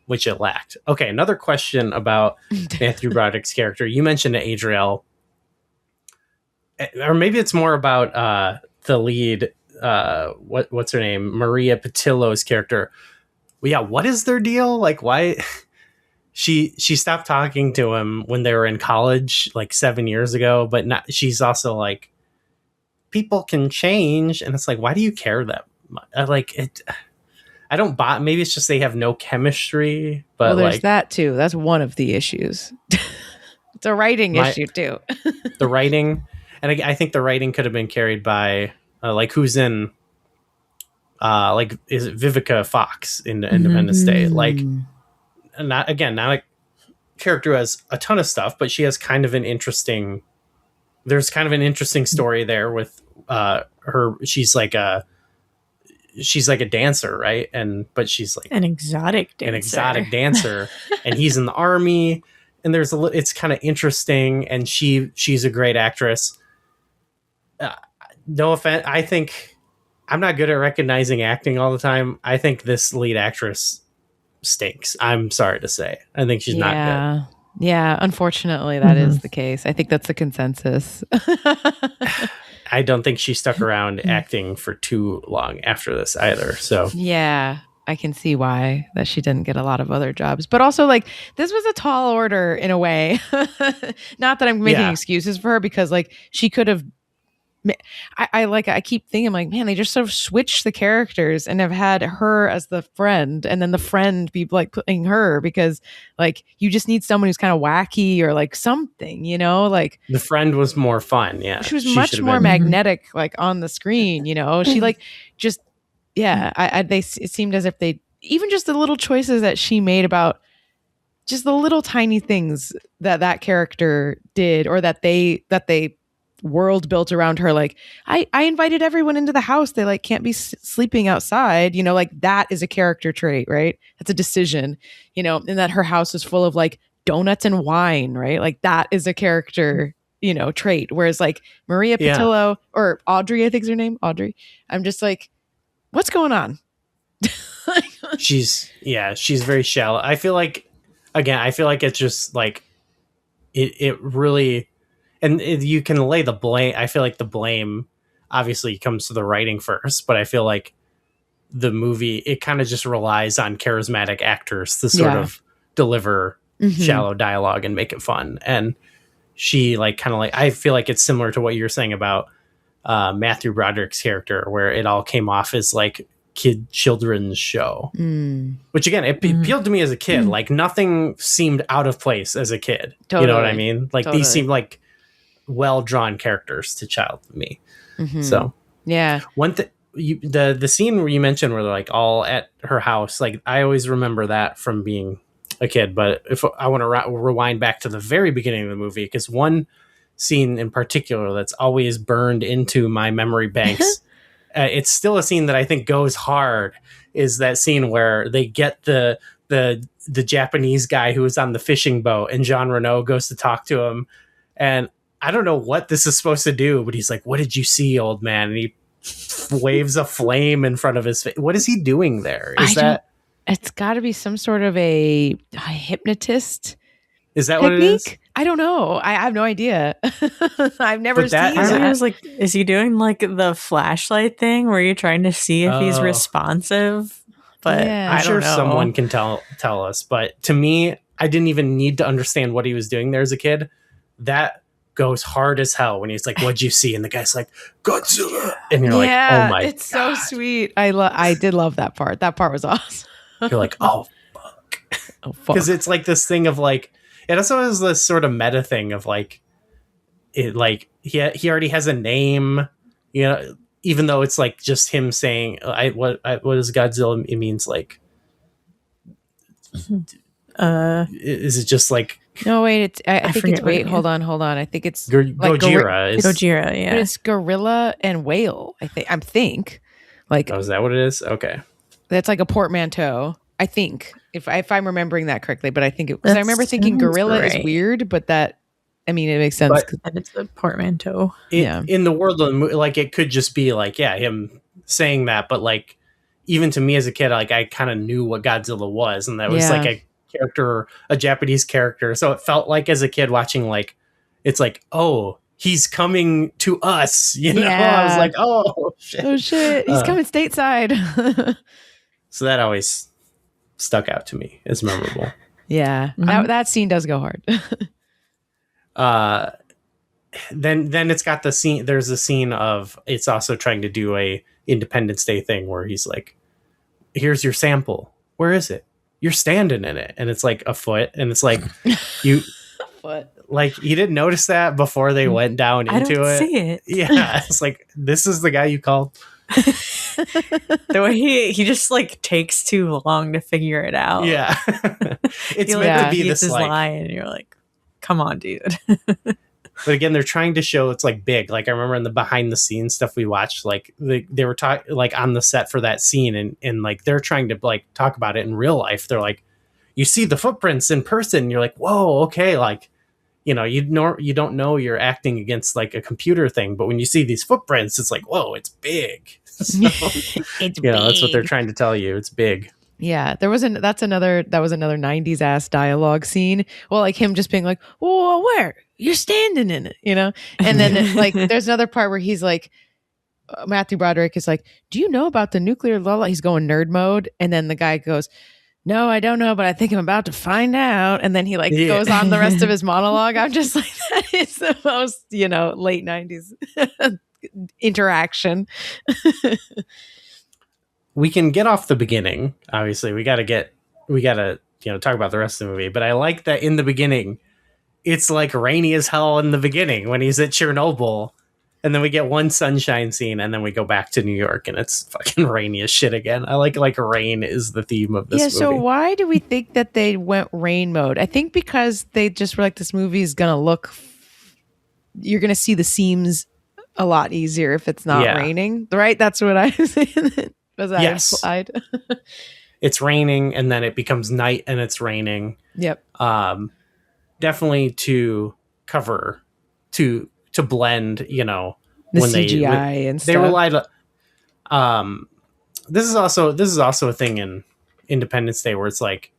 which it lacked. Okay, another question about Matthew Broderick's character. You mentioned Adriel, or maybe it's more about the lead. What's her name? Maria Patillo's character. yeah, what is their deal? Like, why? She stopped talking to him when they were in college, like 7 years ago. But not, she's also like, people can change, and it's like, why do you care that much? Like it. I don't buy. Maybe it's just they have no chemistry. But well, there's like that too. That's one of the issues. It's a writing issue too. The writing, and I think the writing could have been carried by like who's in, like is it Vivica Fox in Independence Day? Like, not a character who has a ton of stuff, but she has kind of an interesting. There's kind of an interesting story there with her. She's like a dancer, right? But she's like An exotic dancer. And he's in the army, and it's kind of interesting, and she's a great actress. No offense, I think I'm not good at recognizing acting all the time. I think this lead actress stinks. I'm sorry to say. I think she's not good. Yeah, unfortunately, that is the case. I think that's the consensus. I don't think she stuck around acting for too long after this either. So yeah, I can see why that she didn't get a lot of other jobs. But also, like, this was a tall order in a way. Not that I'm making excuses for her, because like she could have. I keep thinking, like, man, they just sort of switched the characters and have had her as the friend, and then the friend be like playing her, because like you just need someone who's kind of wacky or like something, you know, like the friend was more fun. Yeah, she was much more magnetic, like on the screen, you know. She like just it seemed as if they even just the little choices that she made about just the little tiny things that character did, or that they world built around her. Like I invited everyone into the house, they like can't be sleeping outside, you know, like that is a character trait, right? That's a decision, you know. And that her house is full of like donuts and wine, right? Like that is a character, you know, trait. Whereas like Maria Pitillo or Audrey, I think is her name, Audrey, I'm just like, what's going on? she's very shallow. I feel like it's just like it really. And you can lay the blame. I feel like the blame obviously comes to the writing first, but I feel like the movie, it kind of just relies on charismatic actors to sort of deliver shallow dialogue and make it fun. And she like kind of like, I feel like it's similar to what you're saying about Matthew Broderick's character, where it all came off as like children's show, which again, it appealed to me as a kid. Like nothing seemed out of place as a kid. Totally. You know what I mean? Like these seemed like well-drawn characters to me. So yeah, one thing, the scene where you mentioned where they're like all at her house, like I always remember that from being a kid. But if I want to rewind back to the very beginning of the movie, because one scene in particular that's always burned into my memory banks, it's still a scene that I think goes hard, is that scene where they get the Japanese guy who was on the fishing boat, and Jean Reno goes to talk to him, and I don't know what this is supposed to do, but he's like, "What did you see, old man?" And he waves a flame in front of his face. What is he doing there? It's got to be some sort of a hypnotist. Is that technique? What it is? I don't know. I have no idea. I've never seen that. I was like, is he doing like the flashlight thing where you're trying to see if he's responsive? But I'm sure someone can tell us. But to me, I didn't even need to understand what he was doing there as a kid. That goes hard as hell when he's like, "What'd you see?" And the guy's like, "Godzilla," and you're like, "Oh my!" It's God. So sweet. I did love that part. That part was awesome. You're like, "Oh fuck," because it's like this thing of like, it also has this sort of meta thing of like, it like he already has a name, you know, even though it's like just him saying, what is Godzilla? It means like, is it just like? No, wait. I think it's wait. Hold on. I think it's Gojira. Gojira, yeah. But it's gorilla and whale. I think. Like, oh, is that what it is? Okay. That's like a portmanteau. I think if I'm remembering that correctly, but I think because I remember thinking gorilla is weird, but that, I mean, it makes sense. But it's a portmanteau. In the world of the movie, like it could just be like, him saying that, but like even to me as a kid, like I kind of knew what Godzilla was, and that was like a character, a Japanese character. So it felt like as a kid watching, like it's like, oh, he's coming to us, you know. I was like, oh shit, he's coming stateside. So that always stuck out to me as memorable. Yeah, that scene does go hard. Then it's got the scene. There's a scene of it's also trying to do a Independence Day thing where he's like, "Here's your sample. Where is it? You're standing in it," and it's like a foot, and it's like you. What? Like you didn't notice that before they went down into I don't see it. Yeah, it's like this is the guy you called. The way he just like takes too long to figure it out. Yeah, it's He, meant to be this this like. line, and you're like, "Come on, dude." But again, they're trying to show it's like big. Like I remember in the behind the scenes stuff we watched, like they were talking like on the set for that scene, and like they're trying to like talk about it in real life. They're like, you see the footprints in person, and you're like, whoa, okay, like. You don't know you're acting against like a computer thing, but when you see these footprints, it's like, whoa, it's big. So, It's big. that's what they're trying to tell you. It's big. Yeah, that was another 90s ass dialogue scene. Well, like him just being like, "Oh, where? You're standing in it," And then like there's another part where he's like, Matthew Broderick is like, "Do you know about the nuclear lullaby?" He's going nerd mode, and then the guy goes, "No, I don't know, but I think I'm about to find out." And then he like goes on the rest of his monologue. I'm just like, that is the most, late 90s interaction. We can get off the beginning. Obviously, we got to talk about the rest of the movie. But I like that in the beginning, it's like rainy as hell in the beginning when he's at Chernobyl. And then we get one sunshine scene, and then we go back to New York, and it's fucking rainy as shit again. I like rain is the theme of this movie. So why do we think that they went rain mode? I think because they just were like, this movie is going to look... You're going to see the seams a lot easier if it's not raining, right? That's what I was saying. Was that implied? It's raining, and then it becomes night, and it's raining. Yep. Definitely to cover... to blend, the when CGI and stuff. They relied on, this is also a thing in Independence Day where it's like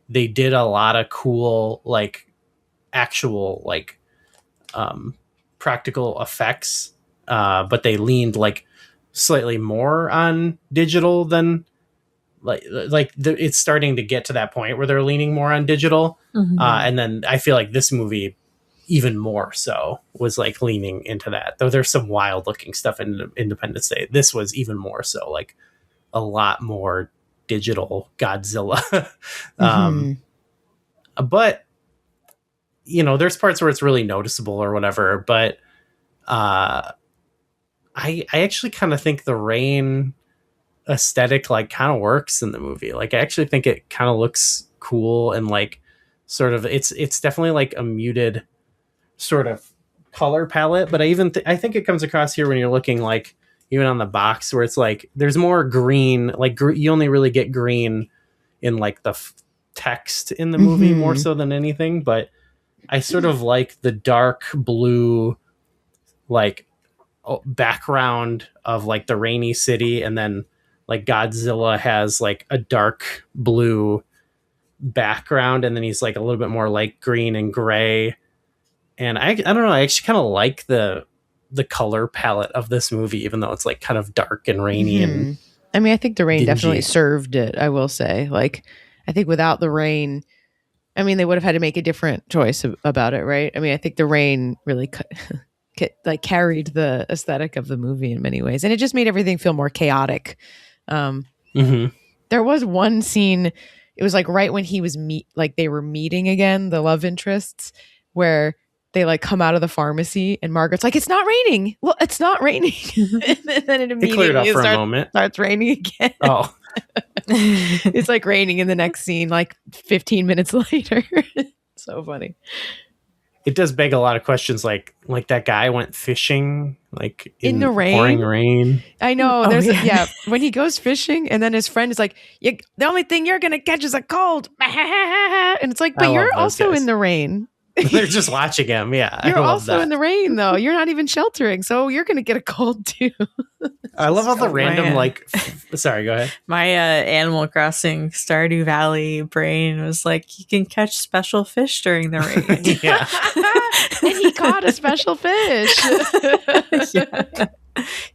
they did a lot of cool like actual like practical effects, but they leaned like slightly more on digital than it's starting to get to that point where they're leaning more on digital. And then I feel like this movie even more so was like leaning into that, though there's some wild looking stuff in Independence Day. This was even more so, like a lot more digital Godzilla. But there's parts where it's really noticeable or whatever, but I actually kind of think the rain aesthetic like kind of works in the movie. Like I actually think it kind of looks cool, and like sort of it's definitely like a muted sort of color palette, but I think it comes across here when you're looking like even on the box where it's like there's more green, like you only really get green in like the text in the movie more so than anything, but I sort of like the dark blue like background of like the rainy city, and then like Godzilla has like a dark blue background, and then he's like a little bit more like green and gray. And I don't know, I actually kind of like the color palette of this movie, even though it's like kind of dark and rainy. And I mean, I think the rain dingy. Definitely served it, I will say. Like, I think without the rain, I mean, they would have had to make a different choice about it, right? I mean, I think the rain really carried the aesthetic of the movie in many ways. And it just made everything feel more chaotic. There was one scene, it was like right when he was they were meeting again, the love interests, where they like come out of the pharmacy and Margaret's like, "It's not raining. Well, it's not raining." And then it immediately cleared up for a moment. Starts raining again. Oh, it's like raining in the next scene, like 15 minutes later. So funny. It does beg a lot of questions, like that guy went fishing, like in the rain. Pouring rain. I know. When he goes fishing, and then his friend is like, "The only thing you're gonna catch is a cold," and it's like, but you're also in the rain. They're just watching him. Yeah. You're also in the rain, though. You're not even sheltering, so you're going to get a cold too. I love all the random sorry, go ahead. My Animal Crossing Stardew Valley brain was like, you can catch special fish during the rain. And he caught a special fish.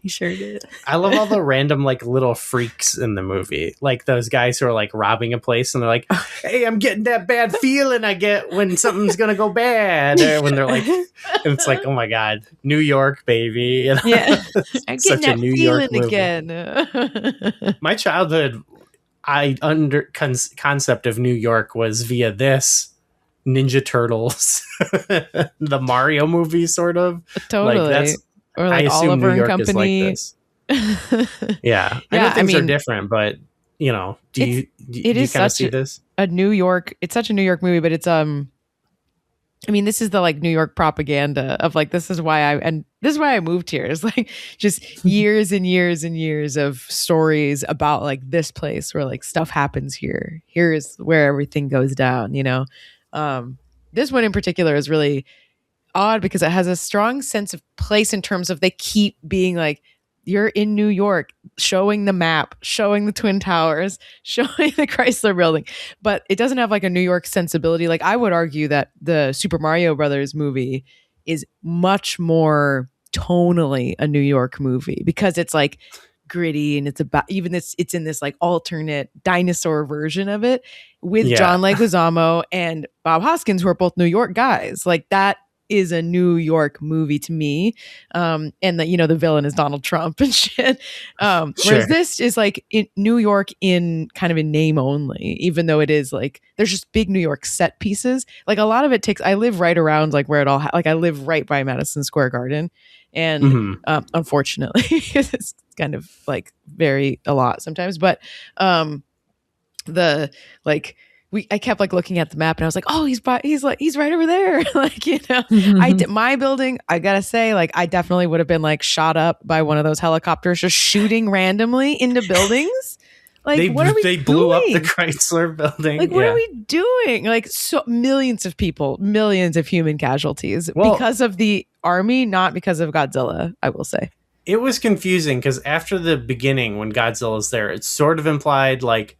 He sure did. I love all the random like little freaks in the movie, like those guys who are like robbing a place and they're like, "Hey, I'm getting that bad feeling I get when something's gonna go bad." Or when they're like, and it's like, "Oh my god, New York, baby!" You know? Yeah, I'm Such getting a that New York feeling movie. again. My childhood, concept of New York was via this Ninja Turtles, the Mario movie, sort of. Totally. Like that's. Or I like assume Oliver New and York Company. is like this. Yeah, I know Yeah, things are different, but do you kind of see this? A New York. It's such a New York movie, but it's I mean, this is the like New York propaganda of like this is why I moved here. It's like just years and years and years of stories about like this place where like stuff happens here. Here is where everything goes down. This one in particular is really odd because it has a strong sense of place in terms of they keep being like, you're in New York, showing the map, showing the Twin Towers, showing the Chrysler Building, but it doesn't have like a New York sensibility. Like I would argue that the Super Mario Brothers movie is much more tonally a New York movie because it's like gritty and it's about it's in this like alternate dinosaur version of it with John Leguizamo and Bob Hoskins, who are both New York guys. Like that is a New York movie to me. And the villain is Donald Trump and shit. Whereas this is like in New York in kind of in name only, even though it is like, there's just big New York set pieces. Like a lot of it I live right around like where it all, like I live right by Madison Square Garden. And unfortunately, it's kind of like a lot sometimes, but I kept like looking at the map and I was like, oh, he's right over there. Like, my building, I gotta say, like, I definitely would have been like shot up by one of those helicopters just shooting randomly into buildings. Like, what are we doing? They blew up the Chrysler Building. Like, what are we doing? Like, so millions of people, millions of human casualties because of the army, not because of Godzilla, I will say. It was confusing because after the beginning, when Godzilla's there, it's sort of implied like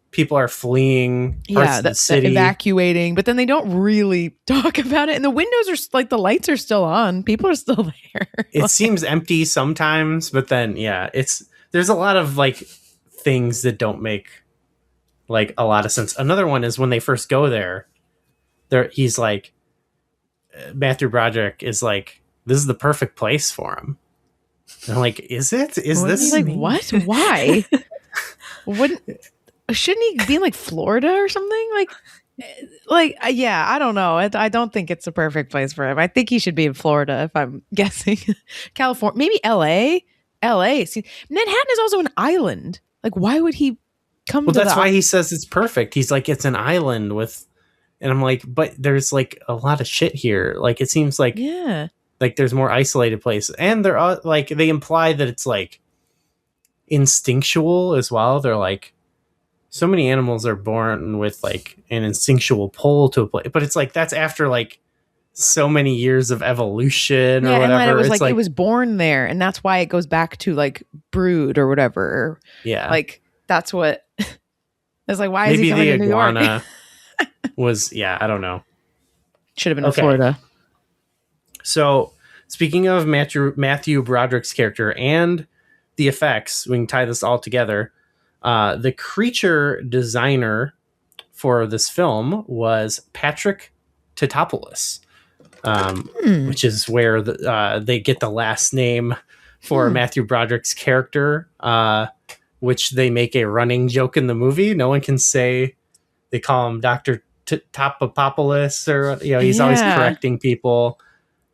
people are fleeing parts of the city, evacuating, but then they don't really talk about it. And the windows are like, the lights are still on. People are still there. It seems empty sometimes, but then, there's a lot of like things that don't make like a lot of sense. Another one is when they first go there, he's like, Matthew Broderick is like, this is the perfect place for him. And I'm like, is it? Is what this? Like, what? Why? Shouldn't he be in like Florida or something? I don't know. I don't think it's a perfect place for him. I think he should be in Florida if I'm guessing. California, maybe LA. See, Manhattan is also an island. Like, why would he come? Well, that's why he says it's perfect. He's like, it's an island with, and I'm like, but there's like a lot of shit here. Like, it seems like, like there's more isolated places, and they're all like, they imply that it's like instinctual as well. They're like, so many animals are born with like an instinctual pull to a place, but it's like that's after like so many years of evolution or whatever. And it was like it was born there, and that's why it goes back to like brood or whatever. Yeah, like that's what. It's like, why is he coming to New York? Iguana was I don't know. Should have been in Florida. So speaking of Matthew Broderick's character and the effects, we can tie this all together. The creature designer for this film was Patrick Tatopoulos, which is where they get the last name for Matthew Broderick's character, which they make a running joke in the movie. No one can say, they call him Dr. Tatopoulos, or he's always correcting people.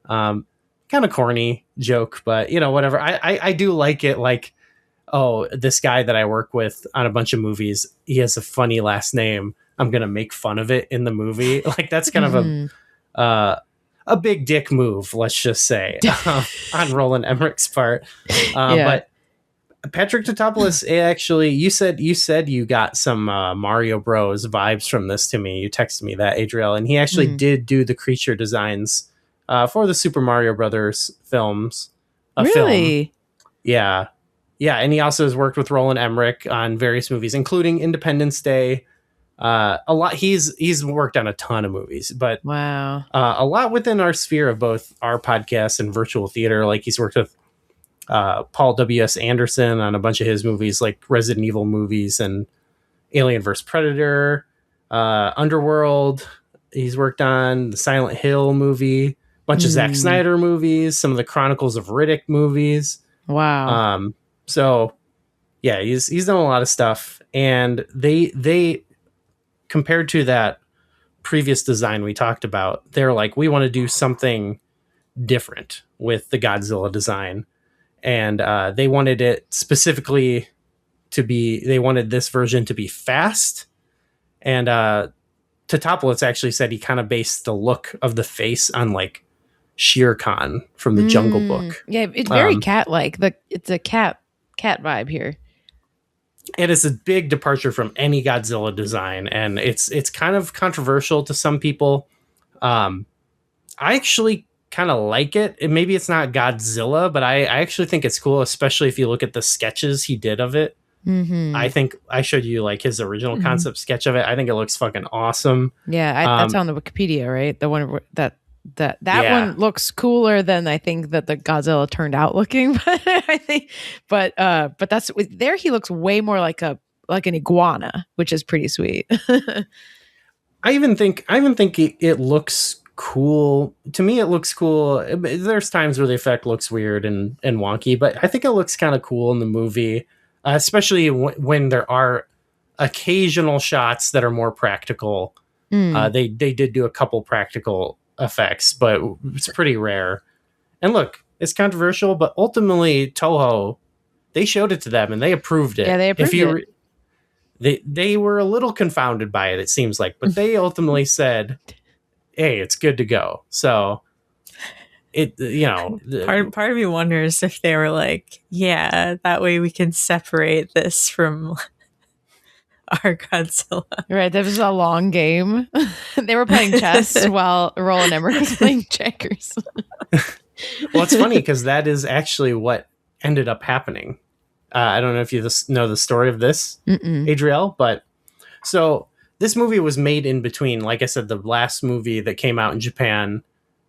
Kind of corny joke, but whatever. I do like it. Like, oh, this guy that I work with on a bunch of movies, he has a funny last name. I'm going to make fun of it in the movie. Like, that's kind of a big dick move, let's just say, on Roland Emmerich's part. But Patrick Tatopoulos, actually, you said you got some Mario Bros vibes from this to me. You texted me that, Adriel, and he actually did do the creature designs for the Super Mario Brothers films. Really? Yeah. Yeah, and he also has worked with Roland Emmerich on various movies, including Independence Day. A lot. He's worked on a ton of movies, but wow, a lot within our sphere of both our podcast and virtual theater. Like, he's worked with Paul W.S. Anderson on a bunch of his movies, like Resident Evil movies and Alien vs. Predator, Underworld. He's worked on the Silent Hill movie, a bunch of Zack Snyder movies, some of the Chronicles of Riddick movies. Wow. So yeah, he's done a lot of stuff, and they compared to that previous design we talked about, they're like, we want to do something different with the Godzilla design. And they wanted it specifically they wanted this version to be fast. And Totopoulos actually said he kind of based the look of the face on like Shere Khan from the Jungle Book. Yeah, it's very cat-like. It's a cat vibe here. It is a big departure from any Godzilla design, and it's kind of controversial to some people. I actually kind of like it. Maybe it's not Godzilla, but I actually think it's cool, especially if you look at the sketches he did of it. Mm-hmm. I think I showed you like his original concept sketch of it. I think it looks fucking awesome. Yeah, that's on the Wikipedia, right? The one that one looks cooler than I think that the Godzilla turned out looking. But that's there. He looks way more like an iguana, which is pretty sweet. I even think it looks cool. To me, it looks cool. There's times where the effect looks weird and wonky, but I think it looks kind of cool in the movie, especially when there are occasional shots that are more practical. They did do a couple practical effects, but it's pretty rare. And look, it's controversial, but ultimately Toho, they showed it to them and they approved it. Yeah, they approved it. They were a little confounded by it, it seems like, but they ultimately said, hey, it's good to go. So it, part of me wonders if they were like, yeah, that way we can separate this from our Godzilla. Right, that was a long game. They were playing chess while Roland Emmerich was playing checkers. Well, it's funny because that is actually what ended up happening. I don't know if you know the story of this, Adrielle, but so this movie was made in between. Like I said, the last movie that came out in Japan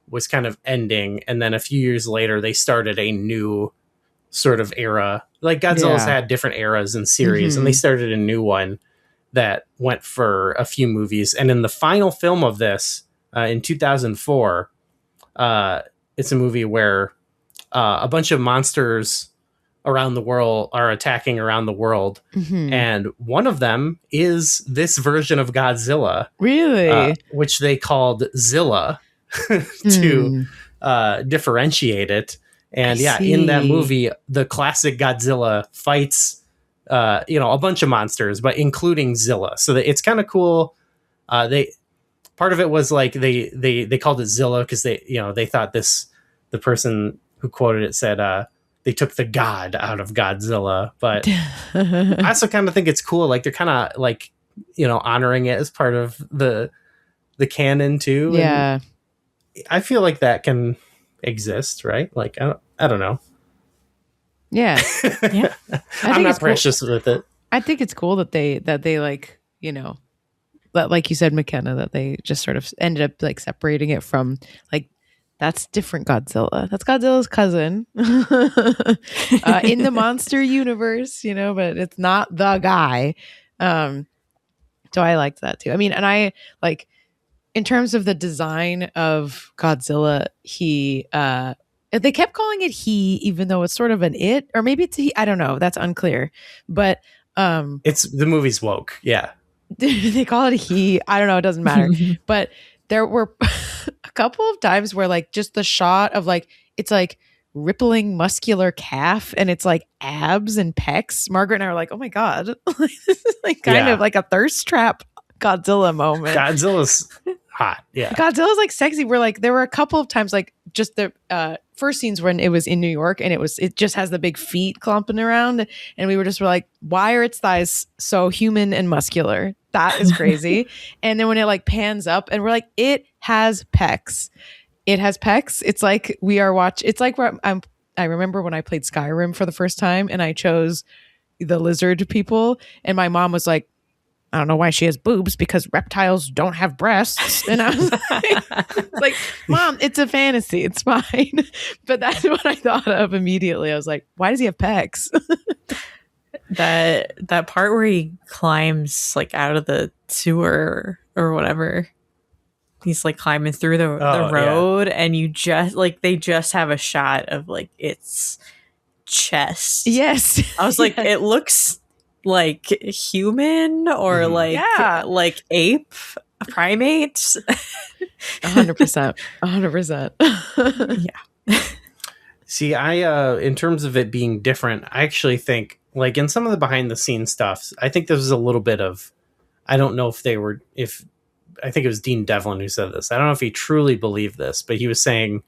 was kind of ending, and then a few years later, they started a new sort of era. Like Godzilla's had different eras and series, and they started a new one that went for a few movies. And in the final film of this, in 2004, it's a movie where a bunch of monsters around the world are attacking around the world. And one of them is this version of Godzilla. Really? Which they called Zilla to differentiate it. And in that movie, the classic Godzilla fights a bunch of monsters, but including Zilla. So it's kind of cool. Part of it was like they called it Zilla because they thought the person who quoted it said they took the god out of Godzilla. But I also kind of think it's cool. Like they're kind of like honoring it as part of the canon too. Yeah, and I feel like that can exist, right? Like I don't know. Yeah. I'm not precious with it. I think it's cool that they like, that, like you said, McKenna, that they just sort of ended up like separating it from like, that's different Godzilla. That's Godzilla's cousin in the monster universe, but it's not the guy. So I liked that too. I mean, and I like, in terms of the design of Godzilla, they kept calling it he, even though it's sort of an it, or maybe it's he. I don't know. That's unclear. But it's the movie's woke. Yeah. They call it he. I don't know. It doesn't matter. But there were a couple of times where like just the shot of like, it's like rippling muscular calf and it's like abs and pecs. Margaret and I were like, oh my God. This is like kind of like a thirst trap Godzilla moment. Godzilla's hot. Yeah. Godzilla's like sexy. We're like, there were a couple of times like just the first scenes when it was in New York and it just has the big feet clumping around. And we were like, why are its thighs so human and muscular? That is crazy. And then when it like pans up and we're like, it has pecs. It has pecs. It's like it's like where I remember when I played Skyrim for the first time and I chose the lizard people and my mom was like, I don't know why she has boobs, because reptiles don't have breasts. And I was like, Mom, it's a fantasy. It's fine. But that's what I thought of immediately. I was like, why does he have pecs? That part where he climbs like out of the sewer or whatever. He's like climbing through the road, and you just like they just have a shot of like its chest. Yes. I was like, it looks like human or like ape primate. 100%. 100%. Yeah. See, I in terms of it being different, I actually think like in some of the behind the scenes stuff, I think there was a little bit of, I don't know if I think it was Dean Devlin who said this. I don't know if he truly believed this, but he was saying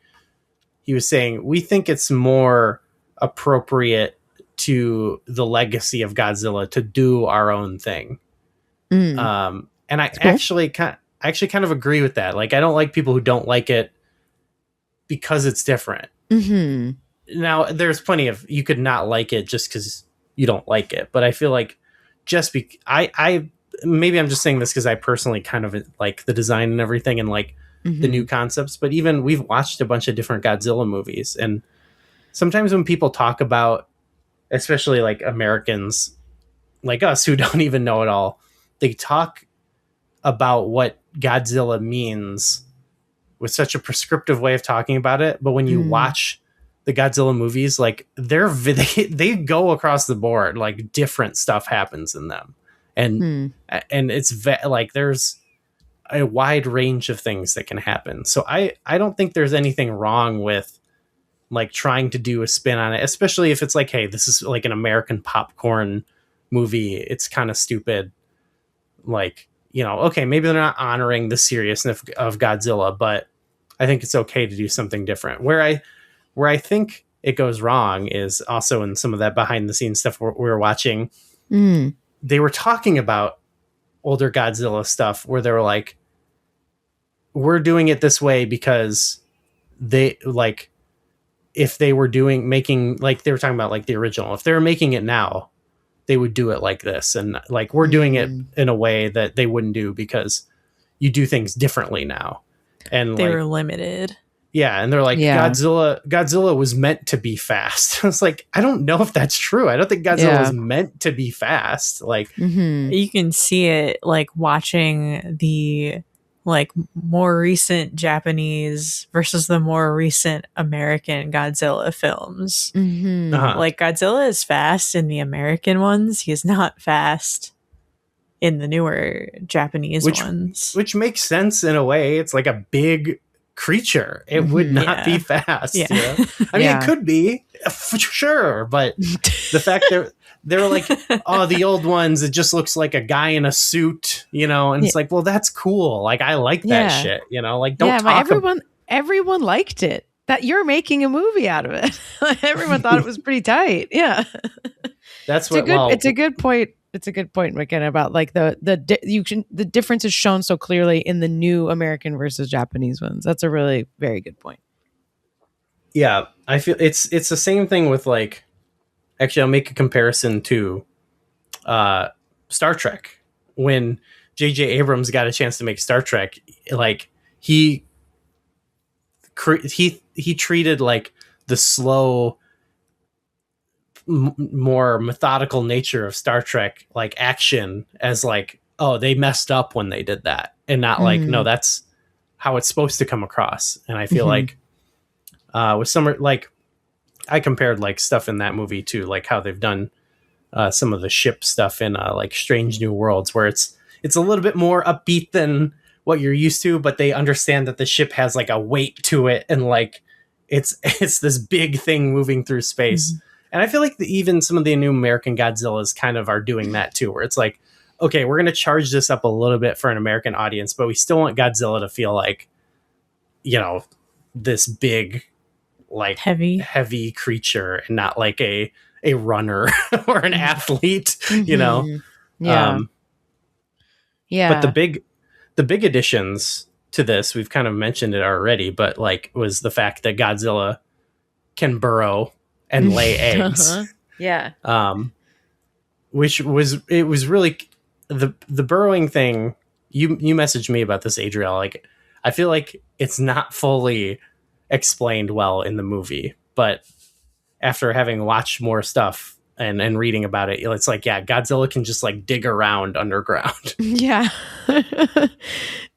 we think it's more appropriate to the legacy of Godzilla to do our own thing. And I actually kind of agree with that. Like, I don't like people who don't like it because it's different. Mm-hmm. Now, there's plenty of, you could not like it just because you don't like it. But I feel like I maybe I'm just saying this because I personally kind of like the design and everything and like the new concepts. But even we've watched a bunch of different Godzilla movies. And sometimes when people talk about, especially like Americans like us who don't even know it all, they talk about what Godzilla means with such a prescriptive way of talking about it. But when you watch the Godzilla movies, like they go across the board, like different stuff happens in them. And it's like there's a wide range of things that can happen. So I don't think there's anything wrong with like trying to do a spin on it, especially if it's like, hey, this is like an American popcorn movie. It's kind of stupid. Like, you know, okay, maybe they're not honoring the seriousness of Godzilla, but I think it's okay to do something different. Where I think it goes wrong is also in some of that behind the scenes stuff we were watching. They were talking about older Godzilla stuff where they were like, we're doing it this way because they like, if they were making, like they were talking about like the original, if they were making it now, they would do it like this. And like, we're doing it in a way that they wouldn't do because you do things differently now. And they like, were limited. Yeah. And they're like, Godzilla was meant to be fast. I was like, I don't know if that's true. I don't think Godzilla was meant to be fast. Like you can see it like watching the like more recent Japanese versus the more recent American Godzilla films. Like Godzilla is fast in the American ones. He is not fast in the newer Japanese ones. Which makes sense in a way. It's like a big creature. It would not be fast. Yeah. You know? I mean, it could be, for sure, but the fact that they're like, oh, the old ones, it just looks like a guy in a suit, you know, and it's like, well, that's cool. Like, I like that shit, you know, like, don't talk. Everyone liked it. That you're making a movie out of it. Everyone thought it was pretty tight. Yeah, that's it's a good point. It's a good point, McKenna, about like the difference is shown so clearly in the new American versus Japanese ones. That's a really very good point. Yeah, I feel it's the same thing with like, actually, I'll make a comparison to Star Trek. When J.J. Abrams got a chance to make Star Trek, like he treated like the slow, more methodical nature of Star Trek, like action, as like, oh, they messed up when they did that, and not like, no, that's how it's supposed to come across. And I feel like with some, like, I compared like stuff in that movie to like how they've done some of the ship stuff in like Strange New Worlds, where it's a little bit more upbeat than what you're used to, but they understand that the ship has like a weight to it, and like it's this big thing moving through space. And I feel like even some of the new American Godzillas kind of are doing that too, where it's like, okay, we're going to charge this up a little bit for an American audience, but we still want Godzilla to feel like, you know, this big, like heavy creature, and not like a runner or an athlete, you know? Yeah. But the big additions to this, we've kind of mentioned it already, but like, was the fact that Godzilla can burrow and lay eggs. Yeah. Which was really the burrowing thing, you messaged me about this, Adriel. Like, I feel like it's not fully explained well in the movie, but after having watched more stuff and reading about it, it's like, yeah, Godzilla can just like dig around underground. Yeah.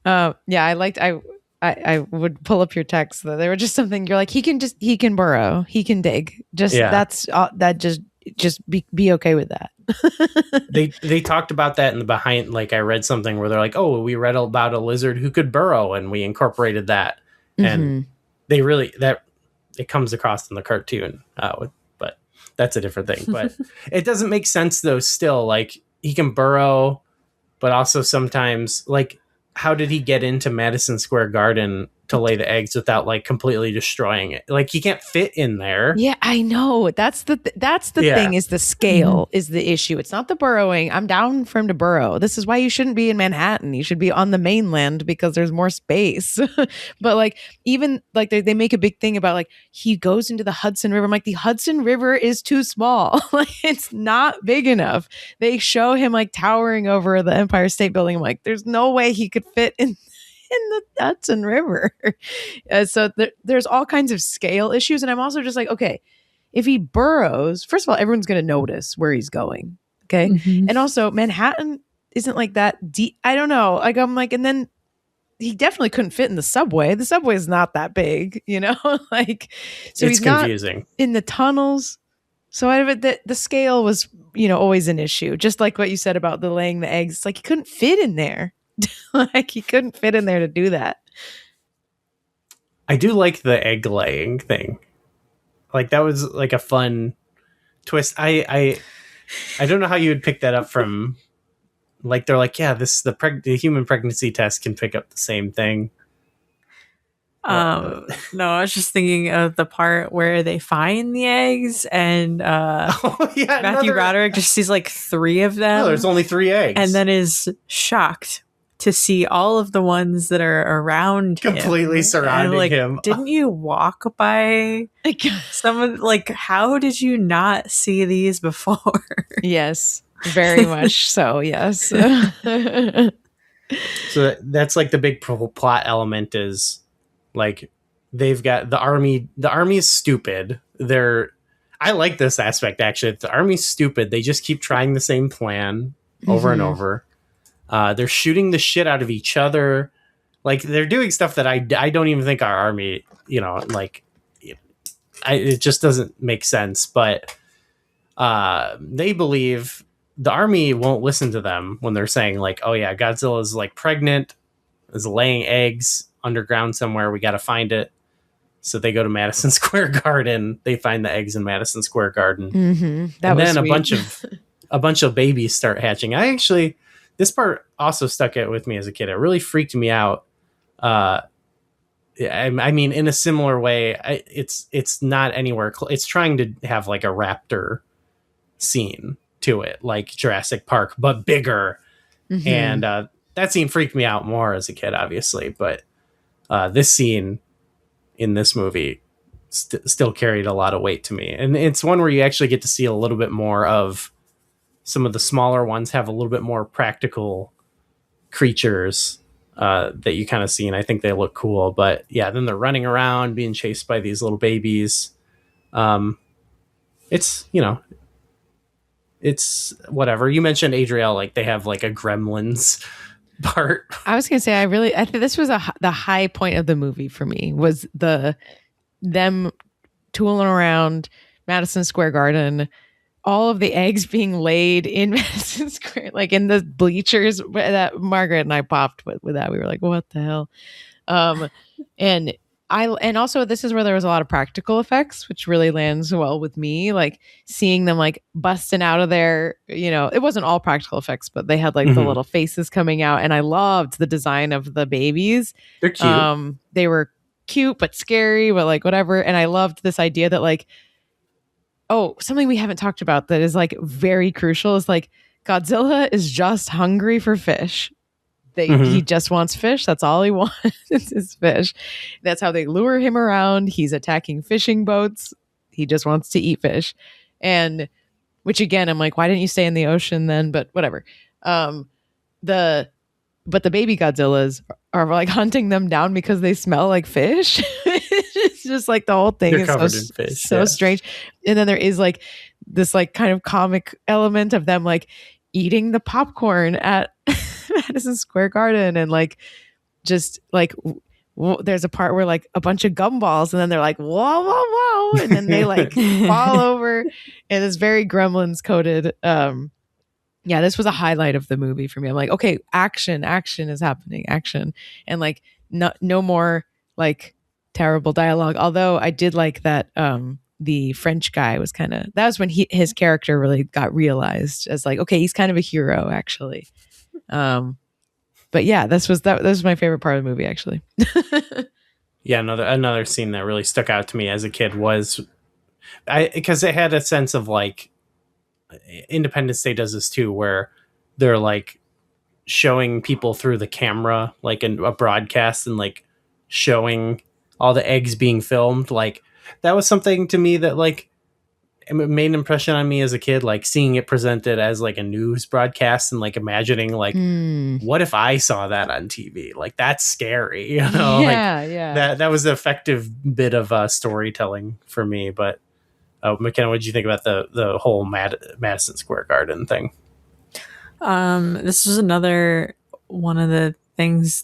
Yeah, I would pull up your text though. They were just something you're like, he can burrow, he can dig. Just that's that just be okay with that. They talked about that in the behind, like I read something where they're like, oh, we read about a lizard who could burrow and we incorporated that. And they really, that it comes across in the cartoon, but that's a different thing. But it doesn't make sense though. Still, like, he can burrow, but also sometimes, like, how did he get into Madison Square Garden to lay the eggs without like completely destroying it? Like, he can't fit in there. Yeah, I know. That's the thing, is the scale is the issue. It's not the burrowing. I'm down for him to burrow. This is why you shouldn't be in Manhattan. You should be on the mainland because there's more space. But like, even like they make a big thing about like he goes into the Hudson River. I'm like, the Hudson River is too small. Like, it's not big enough. They show him like towering over the Empire State Building. I'm like, there's no way he could fit in the Hudson River. So there's all kinds of scale issues. And I'm also just like, okay, if he burrows, first of all, everyone's going to notice where he's going. Okay. And also Manhattan isn't like that deep. I don't know. Like, I'm like, and then he definitely couldn't fit in the subway. The subway is not that big, you know, like, so it's he's confusing. Not in the tunnels. So out of it, the scale was, you know, always an issue. Just like what you said about the laying the eggs. It's like he couldn't fit in there. Like, he couldn't fit in there to do that. I do like the egg laying thing. Like, that was like a fun twist. I don't know how you would pick that up from, like, they're like, yeah, the human pregnancy test can pick up the same thing. No, I was just thinking of the part where they find the eggs and Matthew Broderick just sees like 3 of them. No, there's only 3 eggs. And then is shocked to see all of the ones that are around completely surrounding him. Didn't you walk by some of, like, how did you not see these before? Yes, very much so. Yes. So that's like the big plot element is, like, they've got the army. The army is stupid. I like this aspect, actually. The army's stupid. They just keep trying the same plan over and over. They're shooting the shit out of each other. Like, they're doing stuff that I don't even think our army, you know, like, it just doesn't make sense. But they believe the army won't listen to them when they're saying, like, oh yeah, Godzilla is like pregnant, is laying eggs underground somewhere. We got to find it. So they go to Madison Square Garden. They find the eggs in Madison Square Garden. And then a bunch of babies start hatching. This part also stuck out with me as a kid. It really freaked me out. I mean, in a similar way, it's not anywhere. It's trying to have like a raptor scene to it, like Jurassic Park, but bigger. And that scene freaked me out more as a kid, obviously. But this scene in this movie still carried a lot of weight to me. And it's one where you actually get to see a little bit more of some of the smaller ones have a little bit more practical creatures that you kind of see, and I think they look cool. But yeah, then they're running around being chased by these little babies. It's, you know, it's whatever. You mentioned, Adriel, like they have like a Gremlins part. I was gonna say, I think this was the high point of the movie for me, was them tooling around Madison Square Garden, all of the eggs being laid in Madison Square, like in the bleachers. That Margaret and I popped with that. We were like, what the hell? And also this is where there was a lot of practical effects, which really lands well with me. Like seeing them like busting out of there, you know, it wasn't all practical effects, but they had like the little faces coming out, and I loved the design of the babies. They're cute. They were cute but scary, but like whatever. And I loved this idea that like, oh, something we haven't talked about that is like very crucial is like Godzilla is just hungry for fish. He just wants fish. That's all he wants is fish. That's how they lure him around. He's attacking fishing boats. He just wants to eat fish. And which again, I'm like, why didn't you stay in the ocean then? But whatever. but the baby Godzillas are like hunting them down because they smell like fish. It's just like the whole thing They're is covered in fish, so strange. And then there is like this like kind of comic element of them like eating the popcorn at Madison Square Garden, and like just like there's a part where like a bunch of gumballs, and then they're like whoa whoa whoa, and then they like fall over, and it's very Gremlins coded. Yeah, this was a highlight of the movie for me. I'm like, okay, action is happening, action, and like no more like terrible dialogue. Although I did like that the French guy was kind of, that was when his character really got realized as like, okay, he's kind of a hero actually. But yeah, this was my favorite part of the movie actually. Yeah, another scene that really stuck out to me as a kid was because it had a sense of like Independence Day does this too, where they're like showing people through the camera, like in a broadcast, and like showing all the eggs being filmed. Like that was something to me that like it made an impression on me as a kid, like seeing it presented as like a news broadcast and like imagining like, what if I saw that on TV? Like that's scary, you know? Yeah. That was the effective bit of storytelling for me. But McKenna, what did you think about the whole Madison Square Garden thing? This was another one of the things,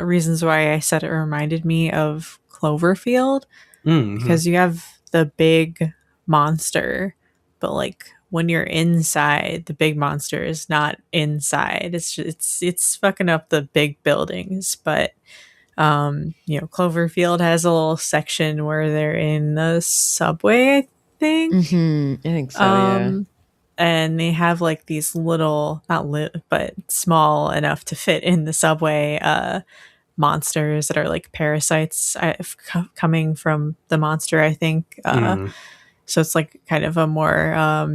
reasons why I said it reminded me of Cloverfield, because you have the big monster, but like when you're inside, the big monster is not inside. It's fucking up the big buildings. But Cloverfield has a little section where they're in the subway, I think. I think so. Yeah. And they have like these little, not lit, but small enough to fit in the subway monsters that are like parasites coming from the monster, I think. So it's like kind of a more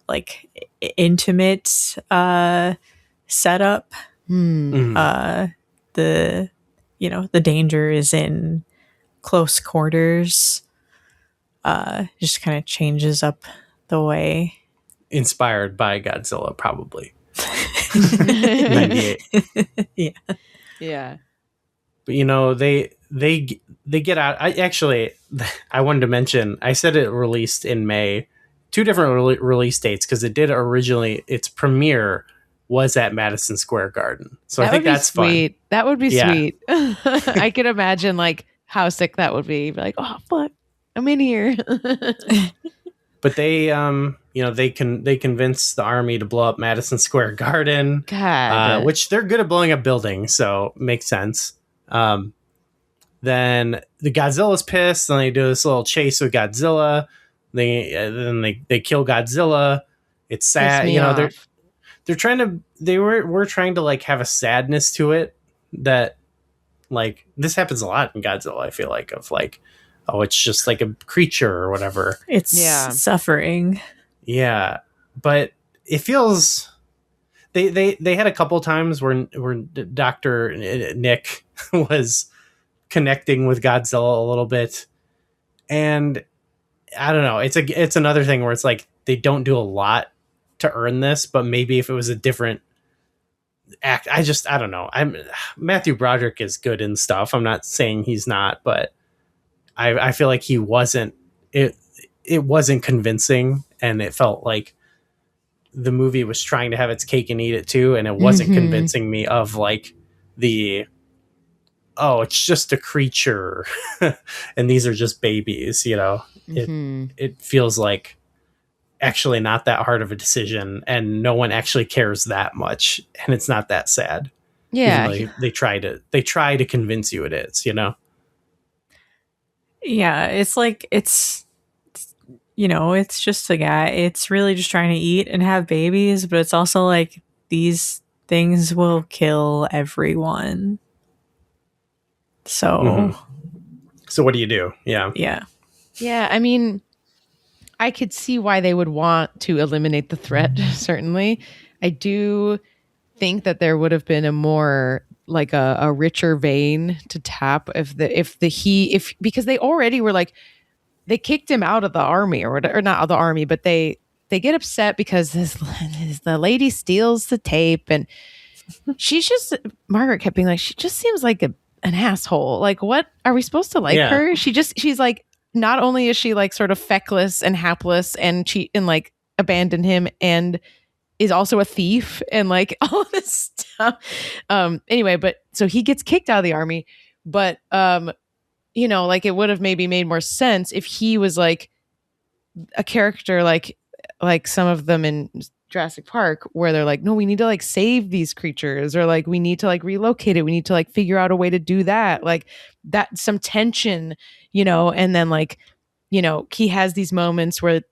like intimate setup. The danger is in close quarters. Just kind of changes up the way. Inspired by Godzilla, probably. 98. Yeah. But they get out. I wanted to mention, I said it released in May, two different release dates, because it did originally, its premiere was at Madison Square Garden. So I think that's sweet. Fun. That would be sweet. I could imagine like how sick that would be. Like, oh fuck, I'm in here. But they they convince the army to blow up Madison Square Garden, which they're good at blowing up buildings, so makes sense. Then the Godzilla's pissed, and they do this little chase with Godzilla. They kill Godzilla. It's sad, they're trying to. We're trying to like have a sadness to it that like this happens a lot in Godzilla. I feel like of like, oh, it's just like a creature or whatever. It's suffering. Yeah, but it feels they had a couple times where Dr. Nick was connecting with Godzilla a little bit, and I don't know. It's another thing where it's like they don't do a lot to earn this, but maybe if it was a different act, I don't know. Matthew Broderick is good in stuff. I'm not saying he's not, but I feel like he wasn't. It wasn't convincing, and it felt like the movie was trying to have its cake and eat it too, and it wasn't convincing me of like it's just a creature and these are just babies, it feels like actually not that hard of a decision, and no one actually cares that much, and it's not that sad. Yeah, they try to convince you it is, Yeah, it's like it's just a guy. It's really just trying to eat and have babies, but it's also like these things will kill everyone. So So what do you do? Yeah. Yeah, I mean, I could see why they would want to eliminate the threat, certainly. I do think that there would have been a more like a richer vein to tap because they already were like, they kicked him out of the army or not of the army, but they get upset because the lady steals the tape, and she's just, Margaret kept being like, she just seems like an asshole. Like, what are we supposed to like her? She's like, not only is she like sort of feckless and hapless and cheat and like abandon him and is also a thief and like all of this stuff. Anyway, but so he gets kicked out of the army, but you know, like it would have maybe made more sense if he was like a character like some of them in Jurassic Park, where they're like, no, we need to like save these creatures, or like we need to like relocate it, we need to like figure out a way to do that, like that, some tension, you know. And then like, you know, he has these moments where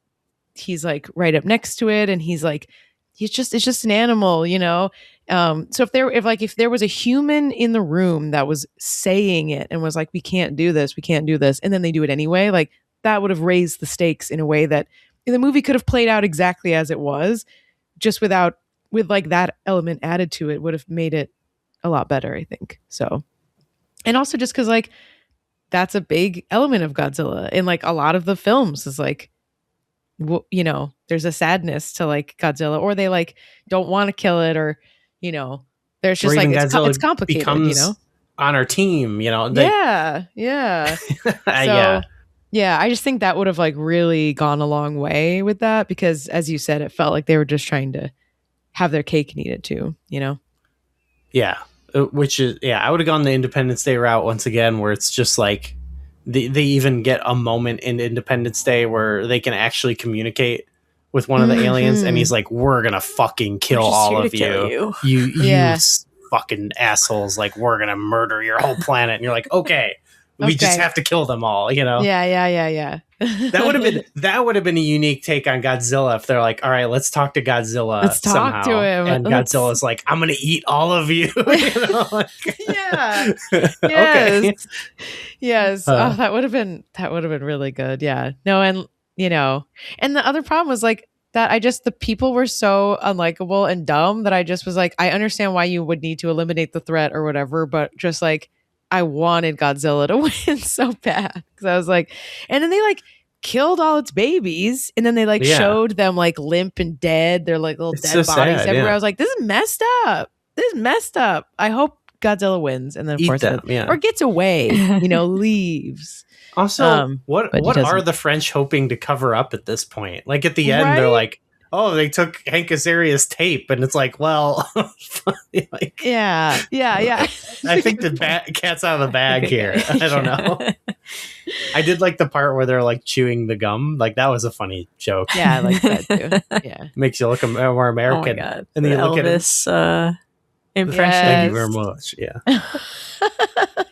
he's like right up next to it and he's like, it's just an animal, you know. So if there was a human in the room that was saying it and was like, we can't do this, and then they do it anyway, like that would have raised the stakes in a way that the movie could have played out exactly as it was, just with like that element added to it would have made it a lot better, I think. So, and also just because like that's a big element of Godzilla in like a lot of the films is like, you know, there's a sadness to like Godzilla, or they like don't want to kill it, or you know, there's just like it's complicated, you know, on our team, you know. Yeah. So, yeah, I just think that would have like really gone a long way with that, because as you said, it felt like they were just trying to have their cake and eat it too, you know? Yeah. Which is, I would have gone the Independence Day route once again, where it's just like they even get a moment in Independence Day where they can actually communicate with one of the aliens, and he's like, we're gonna fucking kill all of you. You fucking assholes, like we're gonna murder your whole planet. And you're like, okay. We just have to kill them all, you know? Yeah. that would have been a unique take on Godzilla if they're like, all right, let's talk to Godzilla. Let's somehow. Talk to him. And Godzilla's like, I'm going to eat all of you. You know? Like, yeah. Okay. Yes. That would have been really good. Yeah. No, and you know, and the other problem was like that the people were so unlikable and dumb that I just was like, I understand why you would need to eliminate the threat or whatever, but just like, I wanted Godzilla to win so bad, because I was like, and then they like killed all its babies, and then they like showed them like limp and dead, they're like little dead bodies everywhere. I was like, this is messed up. I hope Godzilla wins, and then of course or gets away, you know, leaves. Also, what are the French hoping to cover up at this point? Like at the end, they're like, oh, they took Hank Azaria's tape, and it's like, well, like, yeah. I think the cat's out of the bag here. I don't know. I did like the part where they're like chewing the gum. Like that was a funny joke. Yeah, I like that too. Yeah, makes you look more American. Oh my God. And then you look Elvis, at impression. Yes. Thank you very much. Yeah.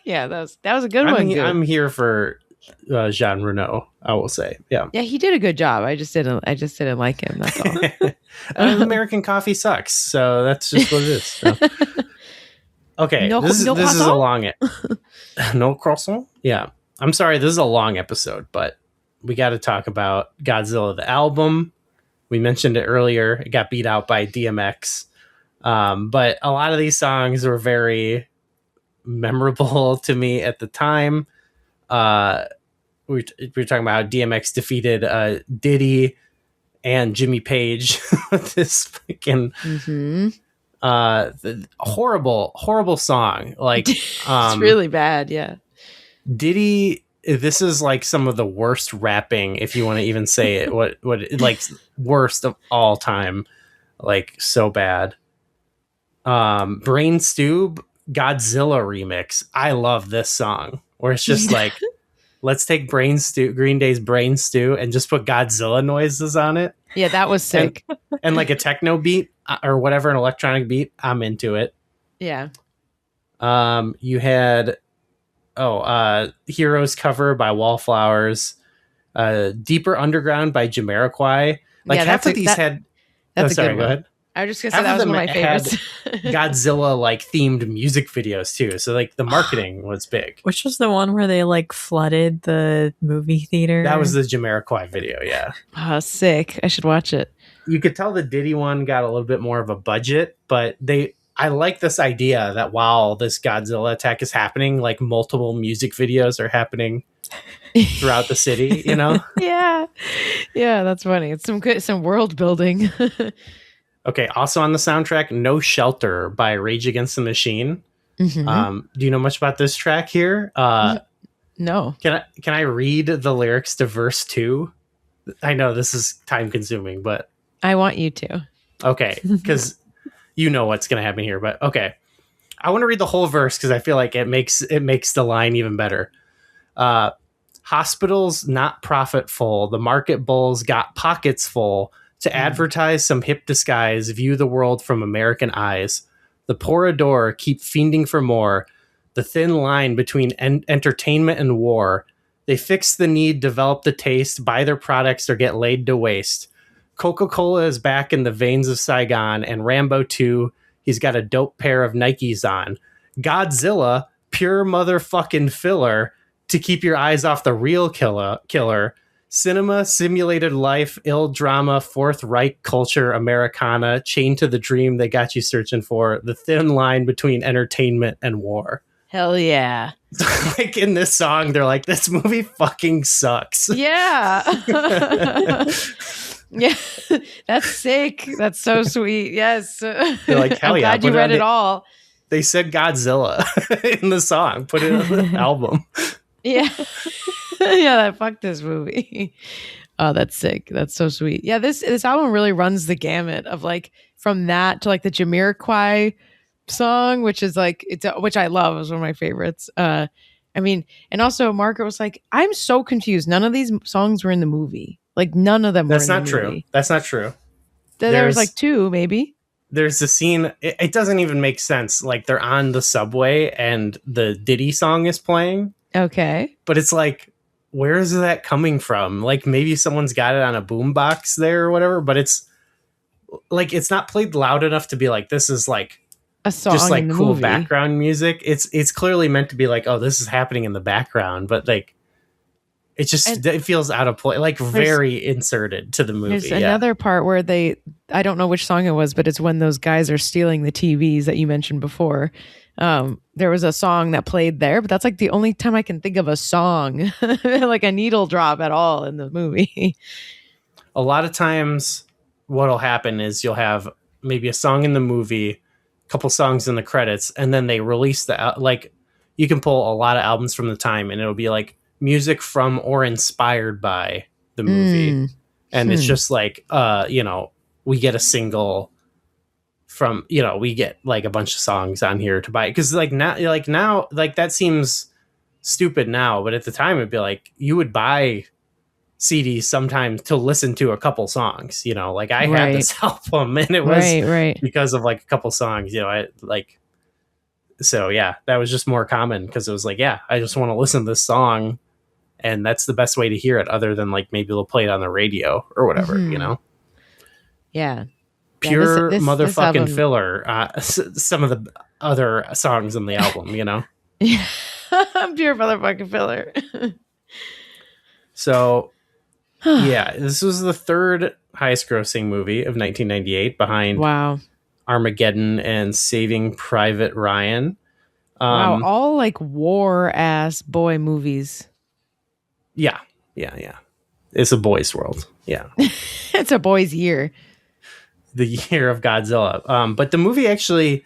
Yeah, that was a good one. I'm here for Jean Reno, I will say. Yeah, he did a good job. I just didn't like him, that's all. American coffee sucks, so that's just what it is. So. Okay, this is a long no croissant. Yeah, I'm sorry, this is a long episode, but we got to talk about Godzilla the album. We mentioned it earlier. It got beat out by DMX, but a lot of these songs were very memorable to me at the time. We were talking about how DMX defeated Diddy and Jimmy Page with this fucking horrible song. Like it's really bad. Yeah, Diddy. This is like some of the worst rapping, if you want to even say it. What like worst of all time. Like so bad. Brain Stew Godzilla remix. I love this song where it's just like. Let's take Green Day's Brain Stew and just put Godzilla noises on it. Yeah, that was sick. And like a techno beat or whatever, an electronic beat. I'm into it. Yeah. You had Heroes cover by Wallflowers, Deeper Underground by Jamiroquai. Like half of these had. That's go ahead. I was just gonna say that was one of my favorites. Godzilla like themed music videos too, so like the marketing was big. Which was the one where they like flooded the movie theater? That was the Jamiroquai video, yeah. Oh, sick! I should watch it. You could tell the Diddy one got a little bit more of a budget, but I like this idea that while this Godzilla attack is happening, like multiple music videos are happening throughout the city. You know? Yeah, that's funny. It's some world building. Okay, also on the soundtrack, No Shelter by Rage Against the Machine. Mm-hmm. Do you know much about this track here? No. Can I read the lyrics to verse 2? I know this is time consuming, but I want you to. okay, because you know what's going to happen here. But okay, I want to read the whole verse because I feel like it makes the line even better. Hospitals not profitful, the market bulls got pockets full to advertise some hip disguise. View the world from American eyes. The poor adore, keep fiending for more. The thin line between entertainment and war. They fix the need, develop the taste, buy their products or get laid to waste. Coca-Cola is back in the veins of Saigon, and Rambo 2, he's got a dope pair of Nikes on. Godzilla, pure motherfucking filler to keep your eyes off the real killer. Cinema, simulated life, ill drama, Fourth Reich culture, Americana, chained to the dream they got you searching for. The thin line between entertainment and war. Hell yeah. Like in this song, they're like, this movie fucking sucks. Yeah. Yeah. That's sick. That's so sweet. Yes. They're like, hell I'm yeah. glad you read it all. They said Godzilla in the song. Put it on the album. Yeah. Yeah, fuck this movie. Oh, that's sick. That's so sweet. Yeah, this album really runs the gamut of like from that to like the Jamiroquai song, which is like which I love, is one of my favorites. I mean, and also Margaret was like, I'm so confused. None of these songs were in the movie. Like none of them. That's were in not the true. movie. That's not true. There was like 2, maybe. There's a scene. It doesn't even make sense. Like they're on the subway and the Diddy song is playing. Okay. But it's like, where is that coming from? Like maybe someone's got it on a boombox there or whatever. But it's like it's not played loud enough to be like, this is like a song, just like in the cool movie. Background music. It's clearly meant to be like, oh, this is happening in the background, but like it feels out of place, like very inserted to the movie. There's another part where I don't know which song it was, but it's when those guys are stealing the TVs that you mentioned before. There was a song that played there, but that's like the only time I can think of a song like a needle drop at all in the movie. A lot of times what'll happen is you'll have maybe a song in the movie, a couple songs in the credits, and then they release like you can pull a lot of albums from the time and it'll be like music from or inspired by the movie. And it's just like, we get a single from, we get like a bunch of songs on here to buy. Cause like now, that seems stupid now, but at the time it'd be like, you would buy CDs sometimes to listen to a couple songs, like I had this album and it was because of like a couple songs, so yeah, that was just more common because it was like, yeah, I just want to listen to this song. And that's the best way to hear it, other than like maybe they'll play it on the radio or whatever, Yeah. Pure motherfucking filler. Some of the other songs on the album, Yeah. Pure motherfucking filler. So, yeah, this was the third highest grossing movie of 1998 behind Armageddon and Saving Private Ryan. Wow, all like war ass boy movies. Yeah. It's a boys' world. Yeah. It's a boys' year. The year of Godzilla. But the movie actually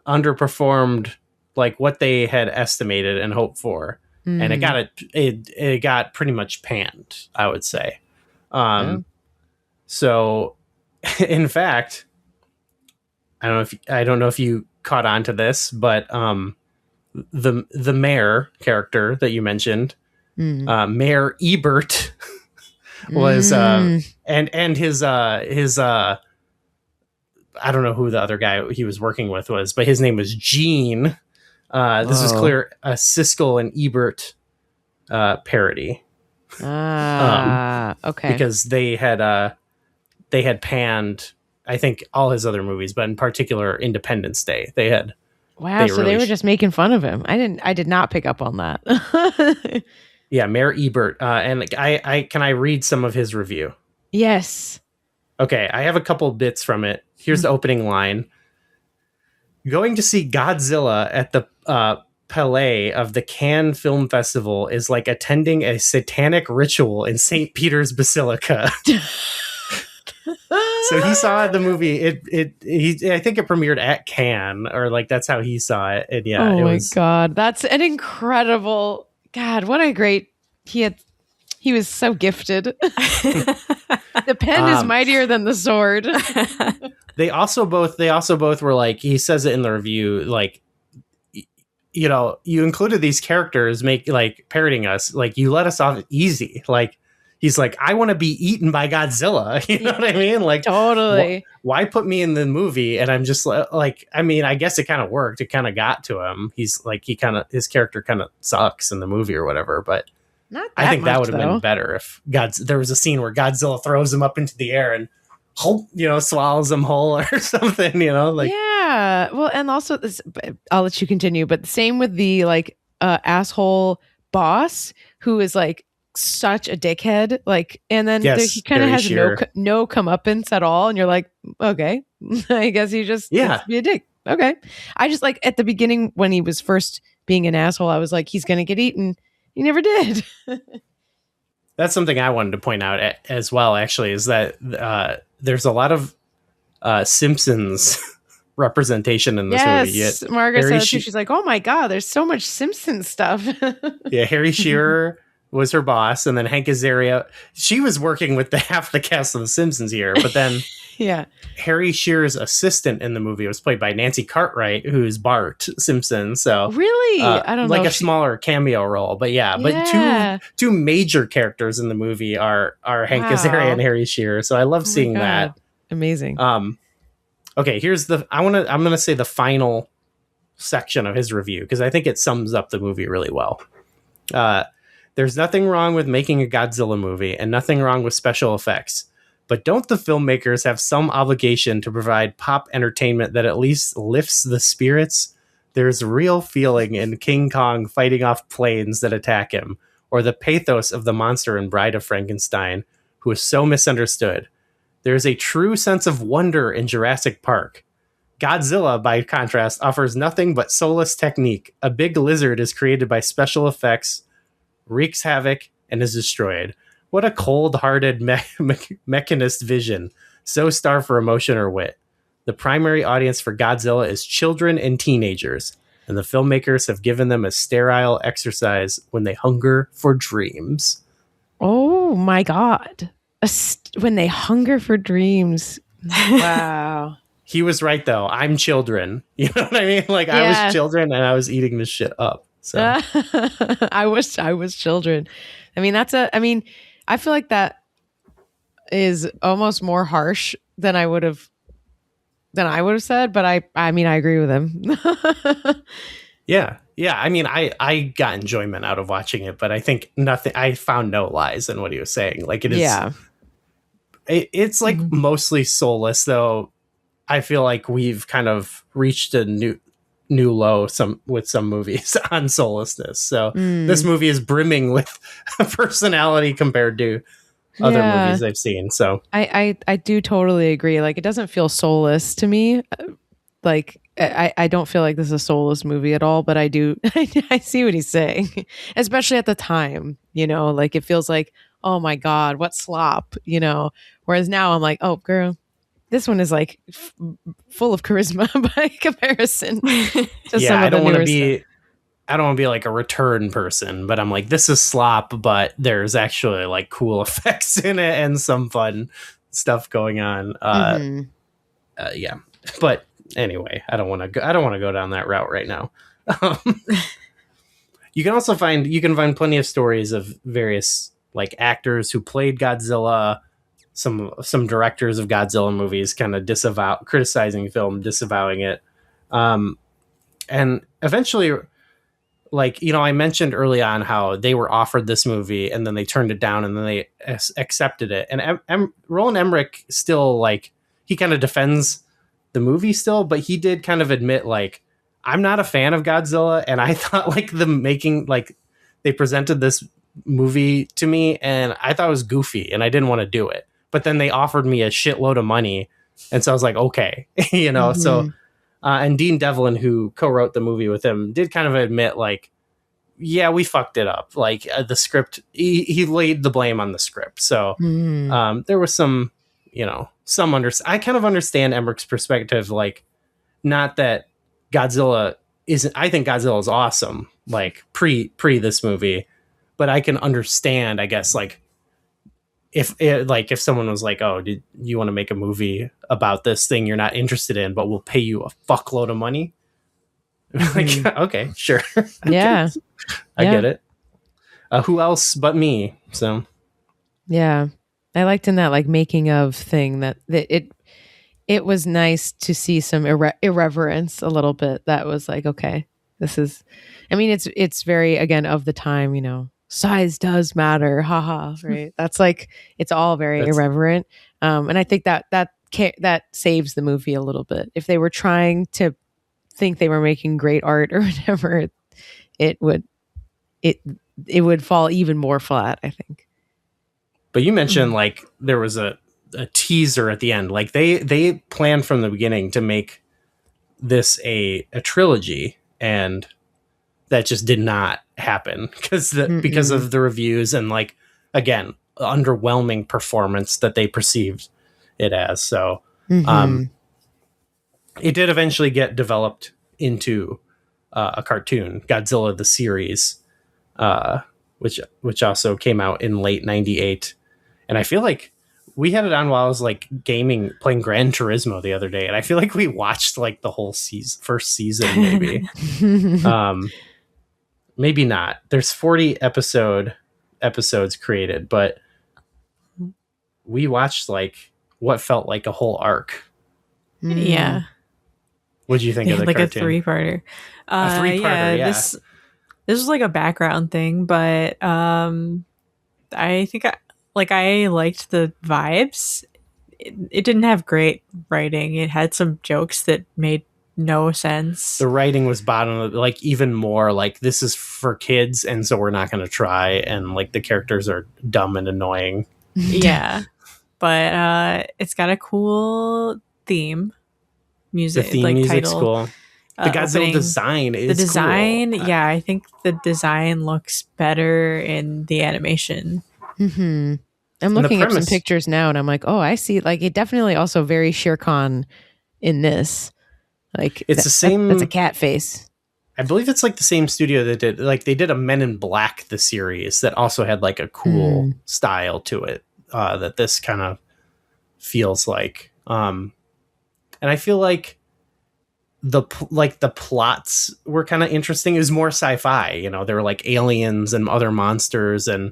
underperformed like what they had estimated and hoped for. And it got pretty much panned, I would say. So in fact, I don't know if you caught on to this, but the mayor character that you mentioned, Mayor Ebert was and his I don't know who the other guy he was working with was, but his name was Gene. This was clear a Siskel and Ebert parody. Okay. Because they had panned, I think, all his other movies, but in particular Independence Day. They had they were just making fun of him. I did not pick up on that. Yeah, Mayor Ebert. And can I read some of his review? Yes. Okay, I have a couple bits from it. Here's the opening line. Going to see Godzilla at the Palais of the Cannes Film Festival is like attending a satanic ritual in St. Peter's Basilica. So he saw the movie. I think it premiered at Cannes, or like that's how he saw it. And yeah, oh it my was. God. That's an incredible, God, what a great, he was so gifted. The pen is mightier than the sword. They also both were like, he says it in the review, like, you know, you included these characters parroting us, like you let us off easy. Like he's like, I want to be eaten by Godzilla. You know what I mean? Like Totally. Why put me in the movie? And I'm just like, I mean, I guess it kind of worked. It kind of got to him. He's like, his character kind of sucks in the movie or whatever, but Not I think that would have though. been better if there was a scene where Godzilla throws him up into the air and swallows him whole or something, like. Yeah. Well, and also this, I'll let you continue, but same with the like asshole boss who is like such a dickhead, like, and then he kind of has no comeuppance at all, and you're like, okay, I guess he just gets to be a dick. Okay. I just like at the beginning when he was first being an asshole, I was like, he's gonna get eaten. He never did. That's something I wanted to point out as well, actually, is that there's a lot of Simpsons representation in this movie. Yes, Margaret said too. She's like, oh my God, there's so much Simpsons stuff. Yeah, Harry Shearer was her boss, and then Hank Azaria. She was working with half the cast of The Simpsons here, but then yeah, Harry Shearer's assistant in the movie was played by Nancy Cartwright, who's Bart Simpson. So really, I don't know, like a smaller cameo role, but yeah. But two major characters in the movie are Hank Azaria and Harry Shearer. So I love seeing that. Amazing. Okay, here's I'm gonna say the final section of his review because I think it sums up the movie really well. There's nothing wrong with making a Godzilla movie and nothing wrong with special effects. But don't the filmmakers have some obligation to provide pop entertainment that at least lifts the spirits? There's real feeling in King Kong fighting off planes that attack him, or the pathos of the monster in Bride of Frankenstein, who is so misunderstood. There is a true sense of wonder in Jurassic Park. Godzilla, by contrast, offers nothing but soulless technique. A big lizard is created by special effects, wreaks havoc, and is destroyed. What a cold-hearted mechanist vision, so starved for emotion or wit. The primary audience for Godzilla is children and teenagers, and the filmmakers have given them a sterile exercise when they hunger for dreams. Oh my God. When they hunger for dreams. Wow. He was right, though. I'm children. You know what I mean? Like, yeah. I was children, and I was eating this shit up. So I was children. I mean, I feel like that is almost more harsh than I would have said, but I mean, I agree with him. Yeah. I mean, I got enjoyment out of watching it, but I think I found no lies in what he was saying. Like, it is, it's like mostly soulless, though. I feel like we've kind of reached a new low with some movies on soullessness. So this movie is brimming with personality compared to other movies I've seen. So I do totally agree. Like, it doesn't feel soulless to me. Like, I don't feel like this is a soulless movie at all, but I do. I see what he's saying, especially at the time, like it feels like, oh my God, what slop, whereas now I'm like, oh girl, this one is like full of charisma by comparison to some of the newer stuff. I don't want to be like a return person, but I'm like, this is slop, but there's actually like cool effects in it and some fun stuff going on. Yeah, but anyway, I don't want to go down that route right now. You can find plenty of stories of various like actors who played Godzilla. Some directors of Godzilla movies kind of criticizing film, disavowing it. And eventually, like, I mentioned early on how they were offered this movie and then they turned it down and then they accepted it. And Roland Emmerich still, like, he kind of defends the movie still, but he did kind of admit, like, I'm not a fan of Godzilla. And I thought, like, they presented this movie to me and I thought it was goofy and I didn't want to do it. But then they offered me a shitload of money. And so I was like, okay, so, and Dean Devlin, who co-wrote the movie with him, did kind of admit, like, yeah, we fucked it up. Like, the script, he laid the blame on the script. So there was some, I kind of understand Emmerich's perspective. Like, not that Godzilla isn't. I think Godzilla is awesome. Like pre this movie, but I can understand. I guess like if someone was like, "Oh, did you want to make a movie about this thing you're not interested in, but we'll pay you a fuckload of money?" Like, okay, sure. Yeah. I get it. Who else but me? So, yeah, I liked in that like making of thing that it was nice to see some irreverence a little bit. That was like, okay, this is. I mean, it's very again of the time. Size does matter, haha. Right? That's like it's all very irreverent, and I think that saves the movie a little bit. If they were trying to think they were making great art or whatever, it would fall even more flat, I think. But you mentioned like there was a teaser at the end. Like they planned from the beginning to make this a trilogy, and that just did not happen because of the reviews and like again underwhelming performance that they perceived it as. So it did eventually get developed into a cartoon, Godzilla the series, which also came out in late '98. And I feel like we had it on while I was like playing Gran Turismo the other day, and I feel like we watched like the whole first season, maybe. Maybe not. There's 40 episodes created, but we watched like what felt like a whole arc. Yeah. What do you think of the like cartoon? A three-parter. Yeah. This was like a background thing, but I think I liked the vibes. It didn't have great writing. It had some jokes that made no sense. The writing was bottom, like even more like this is for kids, and so we're not going to try. And like the characters are dumb and annoying. Yeah, but it's got a cool theme. Music, the theme like music's title, cool. The Godzilla opening. design is cool. Yeah, I think the design looks better in the animation. I'm looking up some pictures now, and I'm like, oh, I see. Like, it definitely also very Shere Khan in this. Like, it's the same. That's a cat face. I believe it's like the same studio that did like they did a Men in Black the series that also had like a cool style to it that this kind of feels like. And I feel like the plots were kind of interesting. It was more sci-fi, there were like aliens and other monsters, and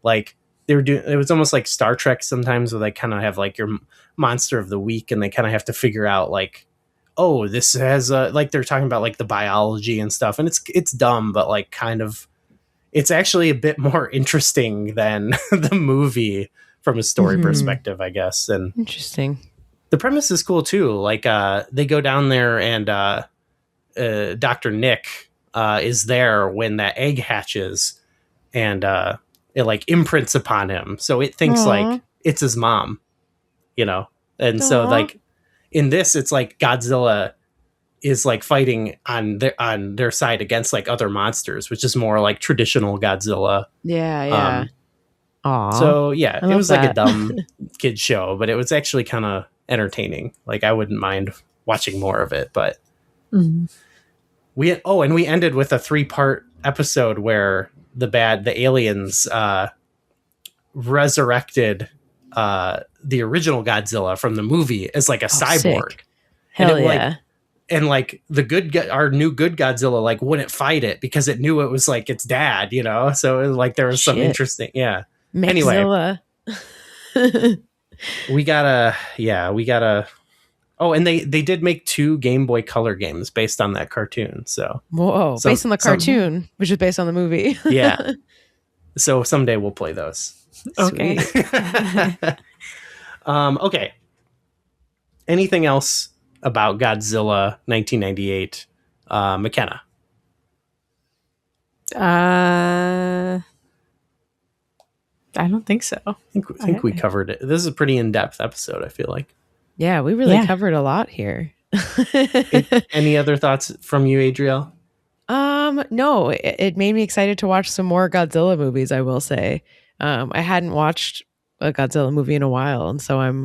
like they were doing. It was almost like Star Trek sometimes, where they kind of have like your monster of the week, and they kind of have to figure out like, oh, this has like they're talking about like the biology and stuff, and it's dumb, but like kind of it's actually a bit more interesting than the movie from a story perspective, I guess. And interesting. The premise is cool too. Like they go down there, and Dr. Nick is there when that egg hatches, and it like imprints upon him, so it thinks like it's his mom, and so like in this, it's like Godzilla is like fighting on their side against like other monsters, which is more like traditional Godzilla. Yeah. So yeah, it was like a dumb kid show, but it was actually kind of entertaining. Like I wouldn't mind watching more of it, but we ended with a 3-part episode where the aliens resurrected the original Godzilla from the movie as like a cyborg. Sick. Hell yeah. Like our new good Godzilla like wouldn't fight it because it knew it was like its dad, so it was like there was some interesting Maxilla. Anyway, we gotta and they did make 2 Game Boy Color games based on that cartoon. So based on the cartoon, which is based on the movie. Yeah. So someday we'll play those. Okay. Okay. Anything else about Godzilla 1998? McKenna. I don't think so. I think we covered it. This is a pretty in-depth episode, I feel like. Yeah, we really covered a lot here. Any other thoughts from you, Adrielle? No, it made me excited to watch some more Godzilla movies, I will say. I hadn't watched a Godzilla movie in a while, and so I'm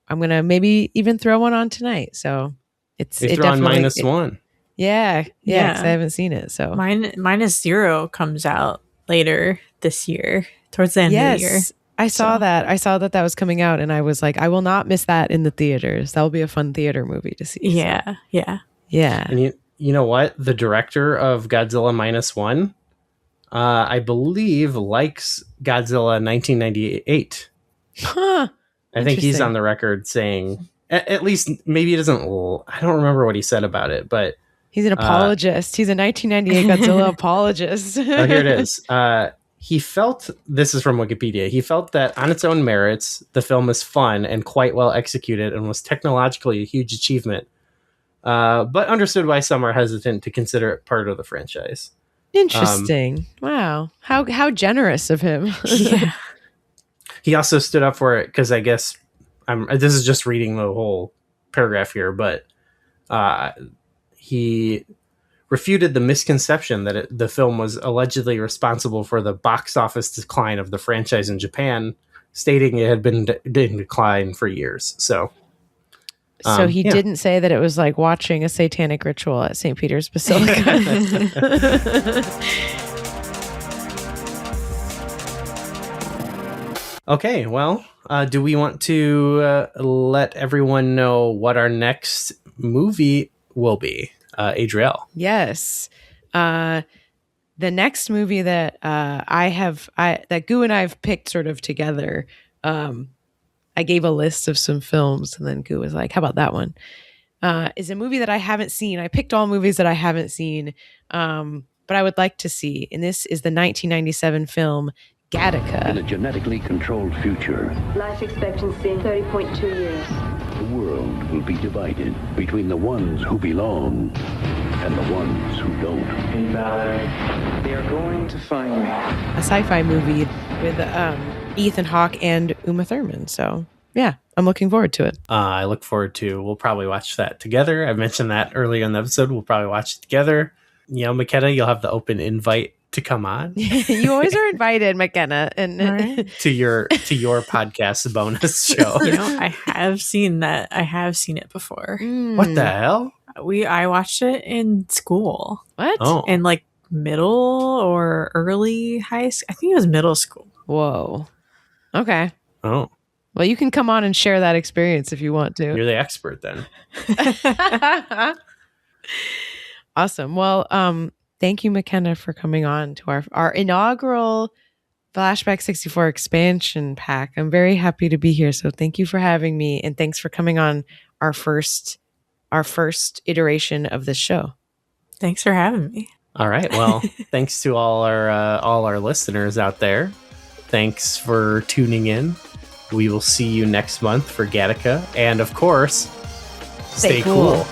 gonna maybe even throw one on tonight. So You're throwing -1. Yeah, 'cause Yeah. I haven't seen it. So -0 comes out later this year, towards the end of the year. I saw that. I saw that was coming out, and I was like, I will not miss that in the theaters. That will be a fun theater movie to see. Yeah, yeah. And you know what? The director of Godzilla -1, I believe, likes Godzilla 1998. Huh. I think he's on the record saying, at least, maybe he doesn't. I don't remember what he said about it, but he's an apologist. He's a 1998 Godzilla apologist. Oh, here it is. He felt, this is from Wikipedia, he felt that on its own merits, the film is fun and quite well executed and was technologically a huge achievement, but understood why some are hesitant to consider it part of the franchise. Interesting. Wow. How generous of him. Yeah. He also stood up for it because I guess, this is just reading the whole paragraph here, but he refuted the misconception that the film was allegedly responsible for the box office decline of the franchise in Japan, stating it had been in decline for years. So he didn't say that it was like watching a satanic ritual at St. Peter's Basilica. Okay, well, do we want to let everyone know what our next movie will be? Adrielle. Yes. The next movie that that Gu and I have picked sort of together, I gave a list of some films, and then Gu was like, how about that one? Is a movie that I haven't seen. I picked all movies that I haven't seen, but I would like to see. And this is the 1997 film Gattaca. In a genetically controlled future, life expectancy 30.2 years. The world will be divided between the ones who belong and the ones who don't. Hey, Valerie, they are going to find me. A sci-fi movie with Ethan Hawke and Uma Thurman. So yeah, I'm looking forward to it. I look forward to. We'll probably watch that together. I mentioned that earlier in the episode. We'll probably watch it together. You know, McKenna, you'll have the open invite to come on. You always are invited, McKenna, and to your podcast bonus show. You know, I have seen that. I have seen it before. What the hell? I watched it in school. What? Oh. In like middle or early high school. I think it was middle school. Whoa. Okay. Oh. Well, you can come on and share that experience if you want to. You're the expert then. Awesome. Well, thank you, McKenna, for coming on to our inaugural Flashback 64 expansion pack. I'm very happy to be here. So thank you for having me, and thanks for coming on our first iteration of this show. Thanks for having me. All right. Well, thanks to all our listeners out there. Thanks for tuning in. We will see you next month for Gattaca, and of course, stay cool.